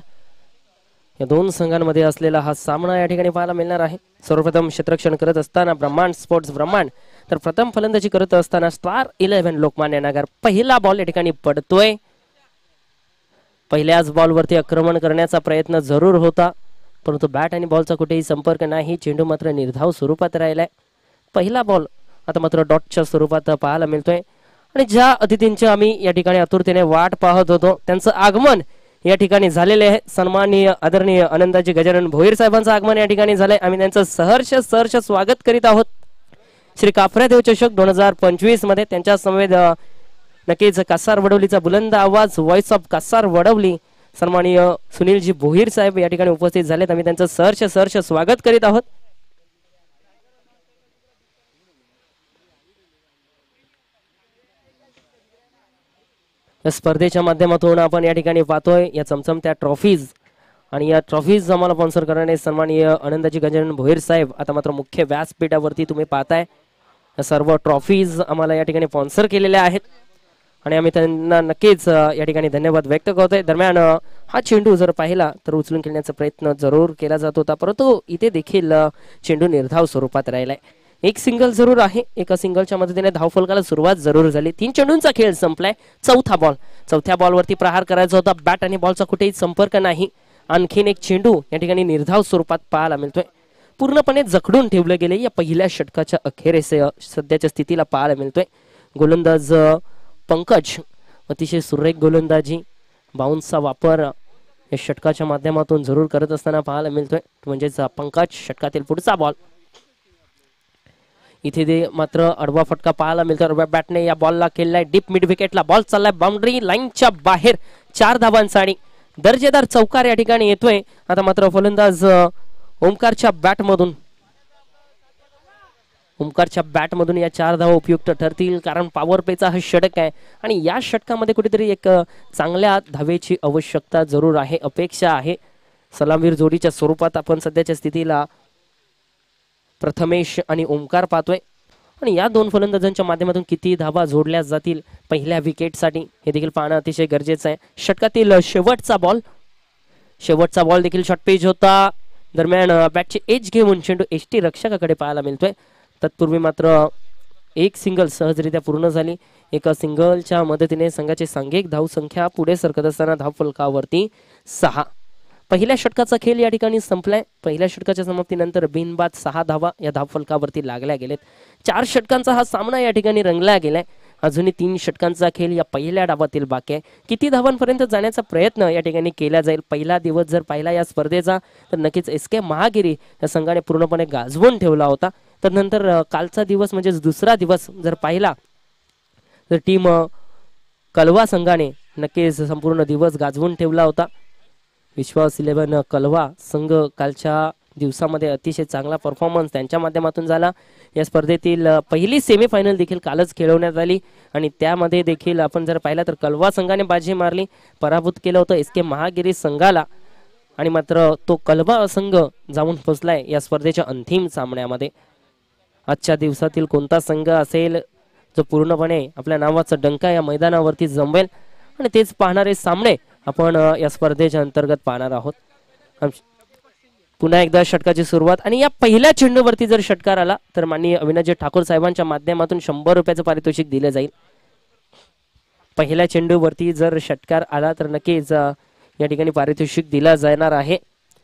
या दोन संघांमध्ये असलेला हा सामना या ठिकाणी पाहायला मिळणार आहे. सर्वप्रथम क्षेत्ररक्षण करत असताना ब्रह्मांड स्पोर्ट्स ब्रह्मांड, तर प्रथम फलंदाजी करत असताना स्टार 11 लोकमान्य नगर. पहिला बॉल या ठिकाणी पडतोय. पहिल्याच बॉलवरती आक्रमण करण्याचा प्रयत्न जरूर होता, परंतु बॅट आणि बॉलचा कुठेही संपर्क नाही. चेंडू मात्र निर्धाव स्वरूपात राहिलाय. पहिला बॉल आता मात्र डॉटच्या स्वरूपात पाहायला मिळतोय. आणि ज्या अतिथींची आम्ही या ठिकाणी आतुरतेने वाट पाहत होतो त्यांचं आगमन या ठिकाणी झालेले आहे. सन्माननीय आदरणीय आनंदाजी गजानन भोईर साहेबांचं आगमन या ठिकाणी झालंय. आम्ही त्यांचं सहर्ष स्वागत करीत आहोत. श्री काफरादेव चषक 2025 मध्ये त्यांच्या समवेत नक्कीच कासार वडवलीचा बुलंद आवाज व्हॉइस ऑफ कासार वडवली सन्माननीय सुनीलजी भोईर साहेब या ठिकाणी उपस्थित झालेत. आम्ही त्यांचं सहर्ष स्वागत करीत आहोत. या स्पर्धेच्या माध्यमातून आपण या ठिकाणी पाहतोय या चमचमत्या ट्रॉफीज, आणि या ट्रॉफीज आम्हाला स्पॉन्सर करणारे सन्माननीय आनंदाजी गजानन भोईर साहेब. आता मात्र मुख्य व्यासपीठावरती तुम्ही पाहताय या सर्व ट्रॉफीज आम्हाला या ठिकाणी स्पॉन्सर केलेल्या आहेत आणि आम्ही त्यांना नक्कीच या ठिकाणी धन्यवाद व्यक्त करतोय. दरम्यान हा चेंडू जर पाहिला तर उचलून खेळण्याचा प्रयत्न जरूर केला जात होता, परंतु इथे देखील चेंडू निर्धाव स्वरूपात राहिलाय. एक सिंगल जरूर आहे. एका सिंगलच्या मदतीने धावफलकाला सुरुवात जरूर झाली. 3 चेंडूंचा खेळ संपलाय. चौथ्या बॉलवरती प्रहार करायचा होता. बॅट आणि बॉलचा कुठेही संपर्क नाही. आणखीन एक चेंडू या ठिकाणी निर्धाव स्वरूपात पाहायला मिळतोय. पूर्णपणे जखडून ठेवले गेले या पहिल्या षटकाच्या अखेरेस सध्याच्या स्थितीला पाहायला मिळतोय. गोलंदाज पंकज अतिशय सुरेख गोलंदाजी, बाउन्सचा वापर या षटकाच्या माध्यमातून जरूर करत असताना पाहायला मिळतोय. म्हणजेच पंकज षटकातील पुढचा बॉल. इथे ते मात्र आडवा फटका पाहायला मिळतो. बॅटने या बॉलला केलाय डीप मिड विकेटला. बॉल चाललाय बाउंड्री लाईनच्या बाहेर. 4 धावांसाठी दर्जेदार चौकार या ठिकाणी येतोय. आता मात्र फलंदाज ओमकारच्या बॅटमधून या 4 धावा उपयुक्त ठरतील, कारण पॉवर प्लेचा हा षटक आहे आणि या षटकामध्ये कुठेतरी एक चांगल्या धावेची आवश्यकता जरूर आहे, अपेक्षा आहे. सलामवीर जोडीच्या स्वरूपात आपण सध्याच्या स्थितीला प्रथमेश आणि ओमकार पाहतोय आणि या दोन फलंदाजांच्या माध्यमातून किती धावा जोडल्या जातील पहिल्या विकेटसाठी हे देखील पाहणं अतिशय गरजेचं आहे. षटकातील शेवटचा बॉल देखील शॉर्ट पेज होता. दरम्यान बॅटची एज घेऊन चेंडू एसटी रक्षकाकडे पाहायला मिळतोय. तत्पूर्वी मात्र एक सिंगल सहजरित्या पूर्ण झाली. एका सिंगलच्या मदतीने संघाची सांघिक धावसंख्या पुढे सरकत असताना धावफलकावरती 6. पहिल्या षटकाचा खेळ या ठिकाणी संपलाय. पहिल्या षटकाच्या समाप्तीनंतर बिनबाद 6 धावा या धावफलकावरती लागल्या गेलेत. 4 षटकांचा हा सामना या ठिकाणी रंगला गेलाय. अजूनही 3 षटकांचा खेळ या पहिल्या डावातील बाकी आहे. किती धावांपर्यंत जाण्याचा प्रयत्न या ठिकाणी केला जाईल. पहिला दिवस जर पाहिला या स्पर्धेचा तर नक्कीच SK महागिरी या संघाने पूर्णपणे गाजवून ठेवला होता. तर नंतर कालचा दिवस म्हणजे दुसरा दिवस जर पाहिला तर टीम कलवा संघाने नक्कीच संपूर्ण दिवस गाजवून ठेवला होता. विश्वास 11 कलवा संघ कालच्या दिवसामध्ये अतिशय चांगला परफॉर्मन्स त्यांच्या माध्यमातून झाला. या स्पर्धेतील पहिली सेमीफायनल देखील कालच खेळवण्यात आली आणि त्यामध्ये देखील आपण जर पाहिलं तर कलवा संघाने बाजी मारली, पराभूत केलं होतं SK महागिरी संघाला आणि मात्र तो कलवा संघ जाऊन पोहोचलाय या स्पर्धेच्या अंतिम सामन्यामध्ये. आजच्या दिवसातील कोणता संघ असेल जो पूर्णपणे आपल्या नावाचा डंका या मैदानावरती जमवेल आणि तेच पाहणारे सामने आपण या स्पर्धेच्या अंतर्गत पाहणार आहोत. पुन्हा एकदा षटकाची सुरुवात आणि या पहिल्या चेंडूवरती जर षटकार आला तर माननीय अविनाशजी ठाकूर साहेबांच्या माध्यमातून 100 रुपयाचं पारितोषिक दिलं जाईल. पहिल्या चेंडूवरती जर षटकार आला तर नक्कीच या ठिकाणी पारितोषिक दिला जाणार आहे.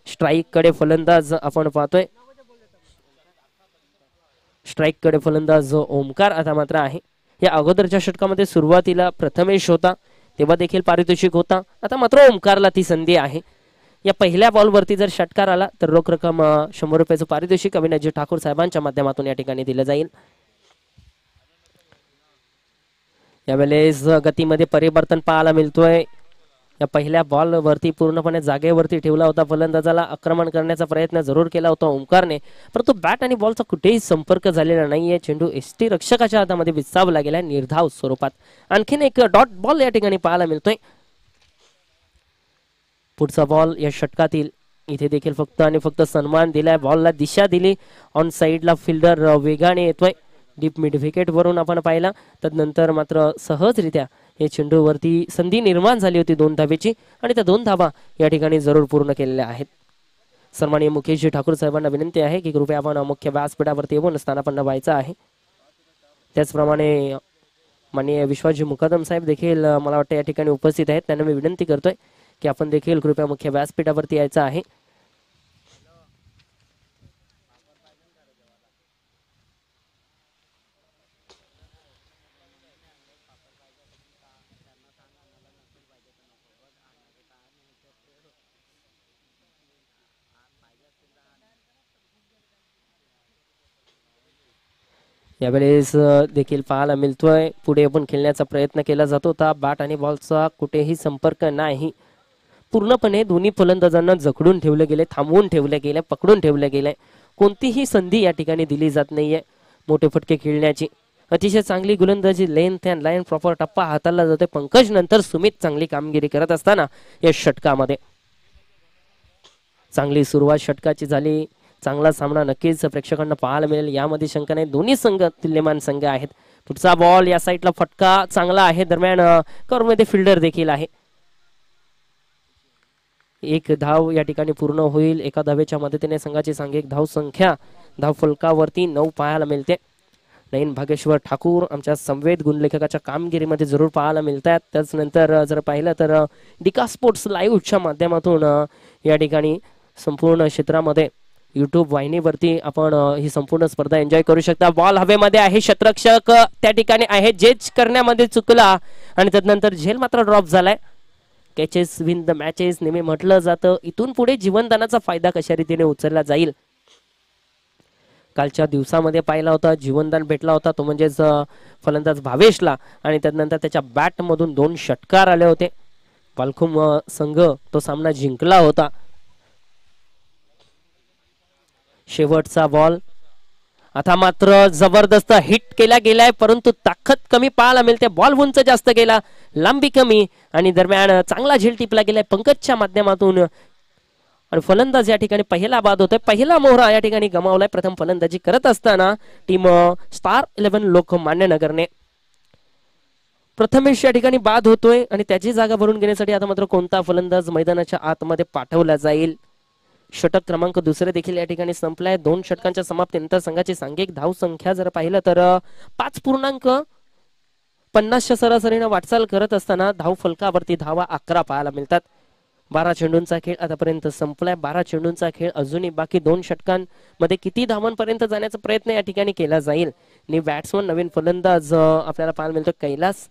स्ट्राईक कडे फलंदाज आपण पाहतोय. स्ट्राईक कडे फलंदाज ओमकार आता मात्र आहे. या अगोदरच्या षटकामध्ये सुरुवातीला प्रथमेश होता तेव्हा देखील पारितोषिक होता. आता मात्र ओमकारला ती संधी आहे. या पहिल्या बॉलवरती जर षटकार आला तर रोख रक्कम 100 रुपयाचं पारितोषिक अविनाशजी ठाकूर साहेबांच्या माध्यमातून या ठिकाणी दिलं जाईल. यावेळेस गतीमध्ये परिवर्तन पाहायला मिळतोय. या पहिल्या बॉलवरती पूर्णपणे जागेवरती ठेवला होता फलंदाजाला. आक्रमण करण्याचा प्रयत्न जरूर केला होता ओमकारने, परंतु बॅट आणि बॉलचा कुठेही संपर्क झालेला नाहीये. चेंडू ST रक्षकाच्या हातामध्ये विसावला गेला निर्धाव स्वरूपात. आणखीन एक डॉट बॉल या ठिकाणी पाहायला मिळतोय. पुढचा बॉल या षटकातील. इथे देखील फक्त आणि फक्त सन्मान दिलाय, बॉलला दिशा दिली. ऑन साइडला फिल्डर वेगाने येतोय. डीप मिड विकेट वरून आपण पाहिला. तदनंतर मात्र सहजरित्या हे चेंडूवरती संधी निर्माण झाली होती 2 धावेची आणि त्या 2 धावा या ठिकाणी जरूर पूर्ण केलेल्या आहेत. सन्माननीय मुकेशजी ठाकूर साहेबांना विनंती आहे की कृपया आपण मुख्य व्यासपीठावरती येऊन स्थानापन्न व्हायचं आहे. त्याचप्रमाणे माननीय विश्वासजी मुकादम साहेब देखील मला वाटतं या ठिकाणी उपस्थित आहेत. त्यांना मी विनंती करतोय की आपण देखील कृपया मुख्य व्यासपीठावरती यायचं आहे. यावेळेस देखील पाहायला मिळतोय पुढे आपण खेळण्याचा प्रयत्न केला जातो होता. बॅट आणि बॉलचा कुठेही संपर्क नाही. पूर्णपणे दोन्ही फलंदाजांना जखडून ठेवले गेले, थांबवून ठेवले गेले, पकडून ठेवले गेले. कोणतीही संधी या ठिकाणी दिली जात नाहीये मोठे फटके खेळण्याची. अतिशय चांगली गोलंदाजी, लेंथ अँड लाईन प्रॉपर टप्पा हाताळला जातोय. पंकज नंतर सुमित चांगली कामगिरी करत असताना या षटकामध्ये चांगली सुरुवात षटकाची झाली. चांगला सामना नक्कीच प्रेक्षकांना पाहायला मिळेल यामध्ये शंका नाही. दोन्ही संघ तुल्यमान संघ आहेत. पुढचा बॉल या साईडला फटका चांगला आहे. दरम्यान कव्हरमध्ये फिल्डर देखील आहे. 1 धाव या ठिकाणी पूर्ण होईल. एका धावेच्या मदतीने संघाची सांघिक धाव संख्या धाव फलकावरती 9 पाहायला मिळते. नयन भागेश्वर ठाकूर आमच्या संवेद गुणलेखकाच्या कामगिरीमध्ये जरूर पाहायला मिळतात. त्याचनंतर जर पाहिलं तर डिका स्पोर्ट्स लाईव्हच्या माध्यमातून या ठिकाणी संपूर्ण क्षेत्रामध्ये YouTube वाहिनीवरती आपण ही संपूर्ण स्पर्धा एन्जॉय करू शकता. बॉल हवेमध्ये आहे. क्षेत्ररक्षक त्या ठिकाणी आहे. जेच करण्यामध्ये चुकला आणि त्यानंतर झेल मात्र ड्रॉप झालाय. कॅचेस विन द मॅचेस नेहमी म्हटलं जातं. इथून पुढे जीवनदानाचा फायदा कशा रीतीने उचलला जाईल. कालच्या दिवसामध्ये पाहिला होता जीवनदान भेटला होता तो म्हणजेच फलंदाज भावेशला आणि त्यानंतर त्याच्या बॅट मधून 2 षटकार आले होते. पालखुम संघ तो सामना जिंकला होता. शेवटचा बॉल आता मात्र जबरदस्त हिट केला गेलाय परंतु ताकद कमी पाहायला मिळते. बॉल उंच जास्त गेला, लांबी कमी आणि दरम्यान चांगला झेल टिपला गेलाय पंकजच्या माध्यमातून आणि फलंदाज या ठिकाणी पहिला बाद होतोय. पहिला मोहरा या ठिकाणी गमावलाय. प्रथम फलंदाजी करत असताना टीम स्टार 11 लोकमान्य नगरने प्रथमेश या ठिकाणी बाद होतोय आणि त्याची जागा भरून घेण्यासाठी आता मात्र कोणता फलंदाज मैदानाच्या आतमध्ये पाठवला जाईल. षटक क्रमांक 2 देखील या ठिकाणी संपलाय. 2 षटकांच्या समाप्तीनंतर संघाची सांघिक धाव संख्या जर पाहिलं तर 5.50च्या सरासरीने वाटचाल करत असताना धाव फलकावरती धावा 11 पाहायला मिळतात. 12 चेंडूंचा खेळ आतापर्यंत संपलाय. 12 चेंडूंचा खेळ अजूनही बाकी. 2 षटकांमध्ये किती धावांपर्यंत जाण्याचा प्रयत्न या ठिकाणी केला जाईल. बॅट्समन नवीन फलंदाज आपल्याला पाहायला मिळतो कैलास.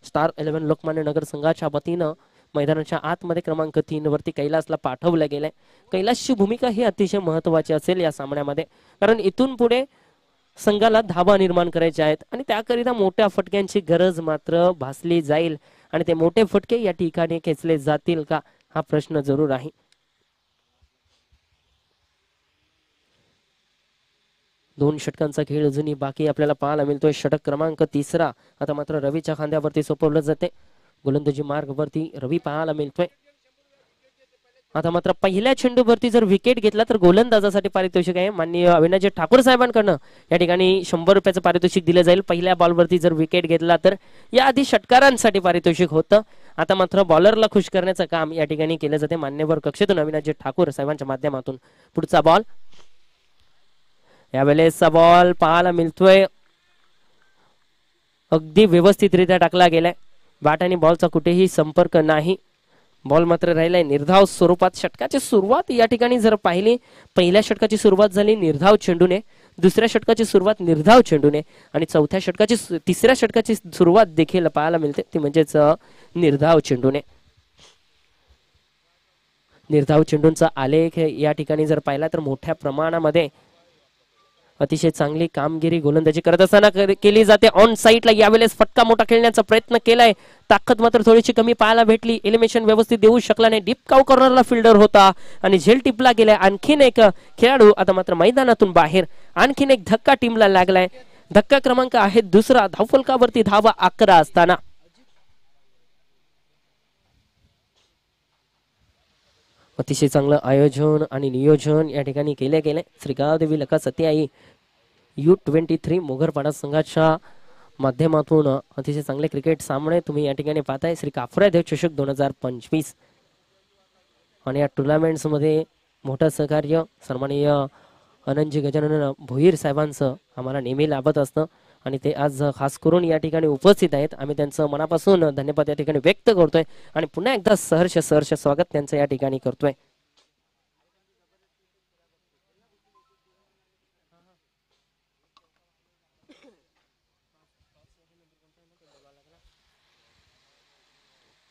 स्टार 11 लोकमान्य नगर संघाच्या वतीनं मैदानाच्या आतमध्ये क्रमांक 3 वरती कैलासला पाठवलं गेलंय. कैलासची भूमिका ही अतिशय महत्वाची असेल या सामन्यामध्ये कारण इथून पुढे संघाला धावा निर्माण करायच्या आहेत आणि त्याकरिता मोठ्या फटक्यांची गरज मात्र भासली जाईल आणि ते मोठे फटके या ठिकाणी खेचले जातील का हा प्रश्न जरूर आहे. दोन षटकांचा खेळ अजूनही बाकी आपल्याला पाहायला मिळतोय. षटक क्रमांक 3 आता मात्र रवीच्या खांद्यावरती सोपवलं जाते. गोलंदाजी मार्गवरती रवी पाहायला मिळतोय. आता मात्र पहिल्या चेंडूवरती जर विकेट घेतला तर गोलंदाजासाठी पारितोषिक आहे. माननीय अविनाशजी ठाकूर साहेबांकडनं या ठिकाणी 100 रुपयाचं पारितोषिक दिलं जाईल. पहिल्या बॉलवरती जर विकेट घेतला तर याआधी षटकारांसाठी पारितोषिक होतं. आता मात्र बॉलरला खुश करण्याचं काम या ठिकाणी केलं जाते मान्यवर कक्षेतून अविनाशजी ठाकूर साहेबांच्या माध्यमातून. पुढचा बॉल यावेळेसचा बॉल पाहायला मिळतोय अगदी व्यवस्थितरित्या टाकला गेलाय. बॅट आणि बॉलचा कुठेही संपर्क नाही. बॉल मात्र राहिलाय निर्धाव स्वरूपात. षटकाची सुरुवात या ठिकाणी जर पाहिली पहिल्या षटकाची सुरुवात झाली निर्धाव चेंडूने, दुसऱ्या षटकाची सुरुवात निर्धाव चेंडूने आणि तिसऱ्या षटकाची सुरुवात देखील पाहायला मिळते ती म्हणजेच निर्धाव चेंडूने. निर्धाव चेंडूंचा आलेख या ठिकाणी जर पाहिला तर मोठ्या प्रमाणामध्ये अतिशय चांगली कामगिरी गोलंदाजी करत असताना केली जाते. ऑन साईडला यावेळेस फटका मोठा खेळण्याचा प्रयत्न केलाय. ताकद मात्र थोडीशी कमी पाहायला भेटली. एलिमिनेशन व्यवस्थित देऊ शकला नाही. डीप काव कॉर्नरला फिल्डर होता आणि झेल टिपला गेलाय. आणखीन एक खेळाडू आता मात्र मैदानातून बाहेर. आणखीन एक धक्का टीमला लागलाय. धक्का क्रमांक आहे 2. धावफलकावरती धावा 11 असताना अतिशय चांगलं आयोजन आणि नियोजन या ठिकाणी केले गेले. श्रीगावदेवी लका सत्याई U23 मोगरपाडा संघाच्या माध्यमातून अतिशय चांगले क्रिकेट सामने तुम्ही या ठिकाणी पाहताय. श्री काफरादेव चषक 2025 आणि या टुर्नामेंट्स मध्ये मोठं सहकार्य सन्माननीय अनंतजी गजानन भोईर साहेबांचं आम्हाला नेहमी लाभत असतं आणि ते आज खास करून या ठिकाणी उपस्थित आहेत. आम्ही त्यांचं मनापासून धन्यवाद या ठिकाणी व्यक्त करतोय आणि पुन्हा एकदा सहर्ष स्वागत त्यांचं या ठिकाणी करतोय.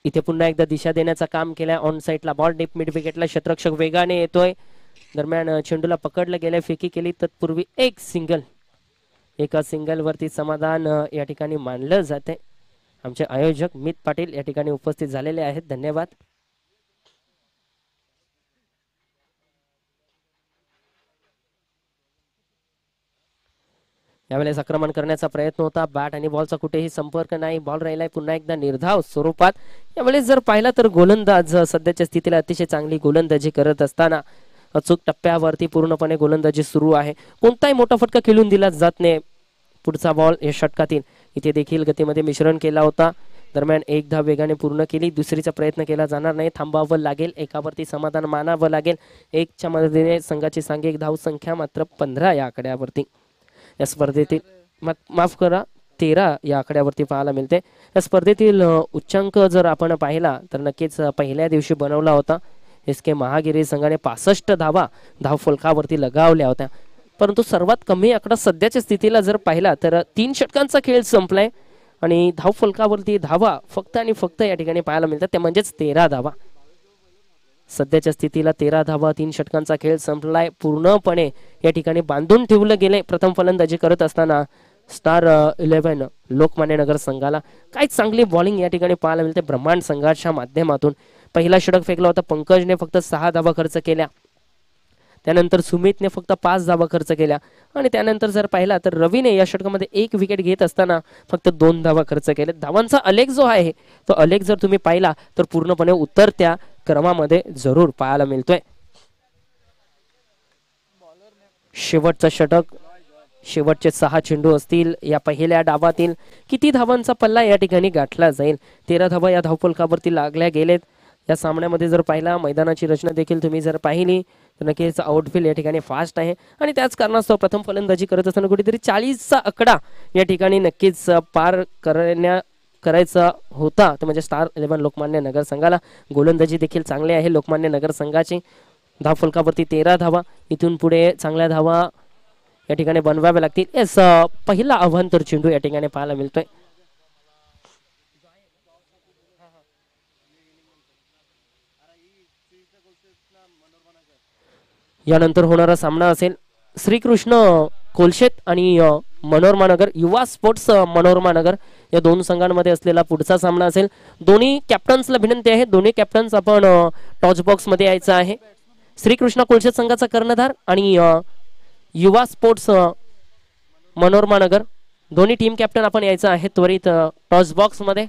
इथे पुन्हा एकदा दिशा देण्याचं काम केलंय. ऑन साईडला बॉल डीप मिड विकेटला क्षेत्ररक्षक वेगाने येतोय. दरम्यान चेंडूला पकडलं गेलं, फेकी केली तत्पूर्वी एक सिंगल. एका सिंगल वरती समाधान या ठिकाणी मानलं जाते. आमचे आयोजक मित पाटील या ठिकाणी उपस्थित झालेले आहेत. धन्यवाद. यावेळेस आक्रमण करण्याचा प्रयत्न होता. बॅट आणि बॉलचा कुठेही संपर्क नाही. बॉल राहिलाय पुन्हा एकदा निर्धाव स्वरूपात. यावेळेस जर पाहिला तर गोलंदाज सध्याच्या स्थितीला अतिशय चांगली गोलंदाजी करत असताना अचूक टप्प्यावरती पूर्णपणे गोलंदाजी सुरू आहे. कोणताही मोठा फटका खेळून दिला जात नाही. पुढचा बॉल या षटकातील इथे देखील गतीमध्ये मिश्रण केला होता. दरम्यान एक धाव वेगाने पूर्ण केली. दुसरीचा प्रयत्न केला जाणार नाही. थांबावं लागेल. एकावरती समाधान मानावं लागेल. एकच्या मदतीने संघाची सांघिक धाव संख्या मात्र 15 या आकड्यावरती या स्पर्धेतील माफ करा 13 या आकड्यावरती पाहायला मिळते. या स्पर्धेतील उच्चांक जर आपण पाहिला तर नक्कीच पहिल्या दिवशी बनवला होता. SK महागिरी संघाने 65 धावा धावफलकावरती लगावल्या होत्या. परंतु सर्वात कमी आकडा सध्याच्या स्थितीला जर पाहिला तर 3 षटकांचा खेळ संपलाय आणि धावफलकावरती धावा फक्त आणि फक्त या ठिकाणी पाहायला मिळतात. ते म्हणजेच 13 धावा. सध्याच्या स्थितीला 13 धावा 3 षटकांचा खेळ संपलाय. पूर्णपणे या ठिकाणी बांधून ठेवलं गेले. प्रथम फलंदाजी करत असताना स्टार 11 लोकमान्य नगर संघाला काय चांगली बॉलिंग या ठिकाणी पाहायला मिळते ब्रह्मांड संघाच्या माध्यमातून. पहिला षटक फेकला होता. पंकजने फक्त 6 धावा खर्च केल्या. त्यानंतर सुमितने फक्त 5 धावा खर्च केल्या आणि त्यानंतर जर पाहिला तर रवीने या षटकामध्ये 1 विकेट घेत असताना फक्त 2 धावा खर्च केल्या. धावांचा आलेख जो आहे तो आलेख जर तुम्ही पाहिला तर पूर्णपणे उतरत्या क्रमामध्ये जरूर पाहायला मिळतोय. शेवटचं षटक, शेवटचे 6 चेंडू असतील या पहिल्या डावातील. किती धावांचा पल्ला या ठिकाणी गाठला जाईल. 13 धावा या धावफलकावरती लागल्या गेलेत. या सामन्यामध्ये जर पाहिला मैदानाची रचना देखील तुम्ही जर पाहिली तर नक्कीच आउटफील्ड या ठिकाणी फास्ट आहे आणि त्याच कारणास्तव प्रथम फलंदाजी करत असताना कुठेतरी 40चा आकडा या ठिकाणी नक्कीच पार करायचा होता. तो म्हणजे स्टार 11 लोकमान्य नगर संघाला. गोलंदाजी देखील चांगली आहे लोकमान्य नगर संघाची. धावफलकावरती 13 धावा. इथून पुढे चांगल्या धावा या ठिकाणी बनवाव्या लागतील. येस, पहिला अवांतर चेंडू या ठिकाणी पाहायला मिळतोय. यानंतर होणारा सामना असेल श्रीकृष्ण कोलशेत आणि मनोरमा नगर युवा स्पोर्ट्स मनोरमा नगर या दोन संघांमध्ये असलेला पुढचा सामना असेल. दोन्ही कॅप्टन्सला विनंती आहे. दोन्ही कॅप्टन्स आपण टॉच बॉक्स मध्ये यायचं आहे. श्रीकृष्ण कोलशेत संघाचा कर्णधार आणि युवा स्पोर्ट्स मनोरमा नगर दोन्ही टीम कॅप्टन आपण यायचं आहे त्वरित टॉच बॉक्स मध्ये.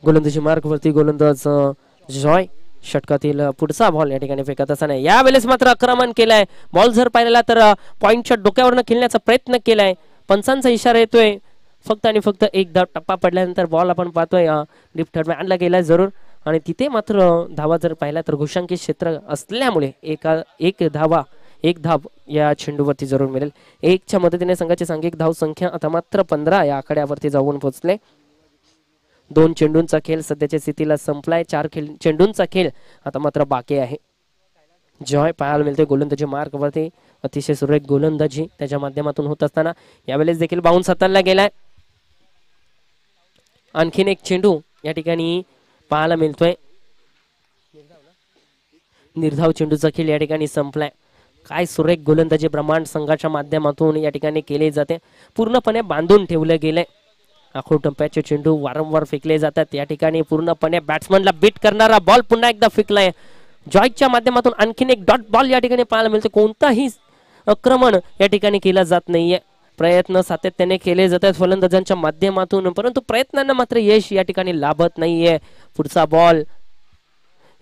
गोलंदाजी मार्ग वरती गोलंदाज जॉय षटकातील पुढचा बॉल या ठिकाणी फेकत असताना यावेळेस मात्र आक्रमण केलाय. बॉल जर पाहिला तर पॉइंटच्या डोक्यावरनं खेळण्याचा प्रयत्न केलाय. पंचांचा इशारा येतोय. फक्त आणि फक्त एक धाव टप्पा पडल्यानंतर बॉल आपण पाहतोय डीप थर्ड आणला गेलाय जरूर आणि तिथे मात्र धावा जर पाहिला तर घोषांकित क्षेत्र असल्यामुळे एक धाव या चेंडूवरती जरूर मिळेल. 1च्या मदतीने संघाची सांघिक धाव संख्या आता मात्र 15 या आकड्यावरती जाऊन पोहोचले. 2 चेंडूंचा खेळ सध्याच्या स्थितीला संपलाय. 4 चेंडूंचा खेळ आता मात्र बाकी आहे. जॉय पाहायला मिळते गोलंदाजी मार्ग वरती अतिशय सुरेख गोलंदाजी त्याच्या माध्यमातून होत असताना यावेळेस देखील बाउन्स हाताळला गेलाय. आणखीन एक चेंडू या ठिकाणी पाहायला मिळतोय. निर्धाव चेंडूचा खेळ या ठिकाणी संपलाय. काय सुरेख गोलंदाजी ब्रह्मांड संघाच्या माध्यमातून या ठिकाणी केले जाते. पूर्णपणे बांधून ठेवले गेले. आखो टप्प्याचे चेंडू वारंवार फेकले जातात. या ठिकाणी पूर्णपणे बॅट्समनला बीट करणारा बॉल पुन्हा एकदा फेकलाय. जॉयच्या माध्यमातून आणखीन एक डॉट बॉल या ठिकाणी पाहायला मिळते. कोणताही आक्रमण या ठिकाणी केला जात नाहीये. प्रयत्न सातत्याने केले जातात फलंदाजांच्या माध्यमातून परंतु प्रयत्नांना मात्र यश या ठिकाणी लाभत नाहीये. पुढचा बॉल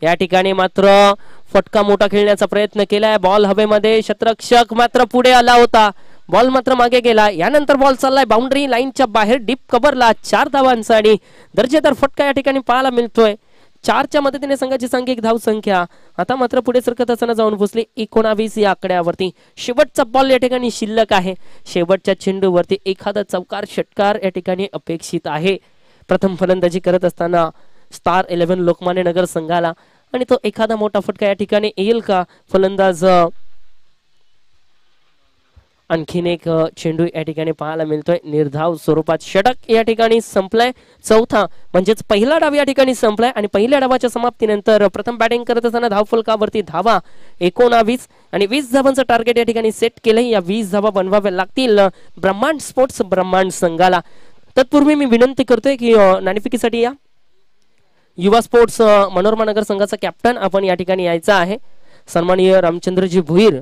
या ठिकाणी मात्र फटका मोठा खेळण्याचा प्रयत्न केलाय. बॉल हवेमध्ये, क्षेत्ररक्षक मात्र पुढे आला होता, बॉल मात्र मागे गेला. यानंतर बॉल चाललाय बाउंड्री लाईनच्या बाहेर डीप कव्हरला. 4 धावांचा आणि दर्जेदार फटका या ठिकाणी पाहायला मिळतोय. 4च्या मदतीने संघाची सांघिक धाव संख्या आता मात्र पुढे सरकत असताना जाऊन पोहोचली 19 या आकड्यावरती. शेवटचा बॉल या ठिकाणी शिल्लक आहे. शेवटच्या चेंडूवरती एखादा चौकार षटकार या ठिकाणी अपेक्षित आहे. प्रथम फलंदाजी करत असताना स्टार 11 लोकमान्य नगर संघाला, आणि तो एखादा मोठा फटका या ठिकाणी येईल का? फलंदाज आणखीन एक चेंडू या ठिकाणी पाहायला मिळतोय. निर्धाव स्वरूपात षटक या ठिकाणी संपलाय. चौथा म्हणजेच पहिला डाव या ठिकाणी संपलाय आणि पहिल्या डावाच्या समाप्तीनंतर प्रथम बॅटिंग करत असताना धावफलकावरती धावा 19 आणि 20 धावांचं टार्गेट या ठिकाणी सेट केलंय. या 20 धावा बनवाव्या लागतील ब्रह्मांड स्पोर्ट्स ब्रह्मांड संघाला. तत्पूर्वी मी विनंती करतोय की नाणेफेकीसाठी या युवा स्पोर्ट्स मनोरमा नगर संघाचा कॅप्टन आपण या ठिकाणी यायचा आहे. सन्माननीय रामचंद्रजी भुईर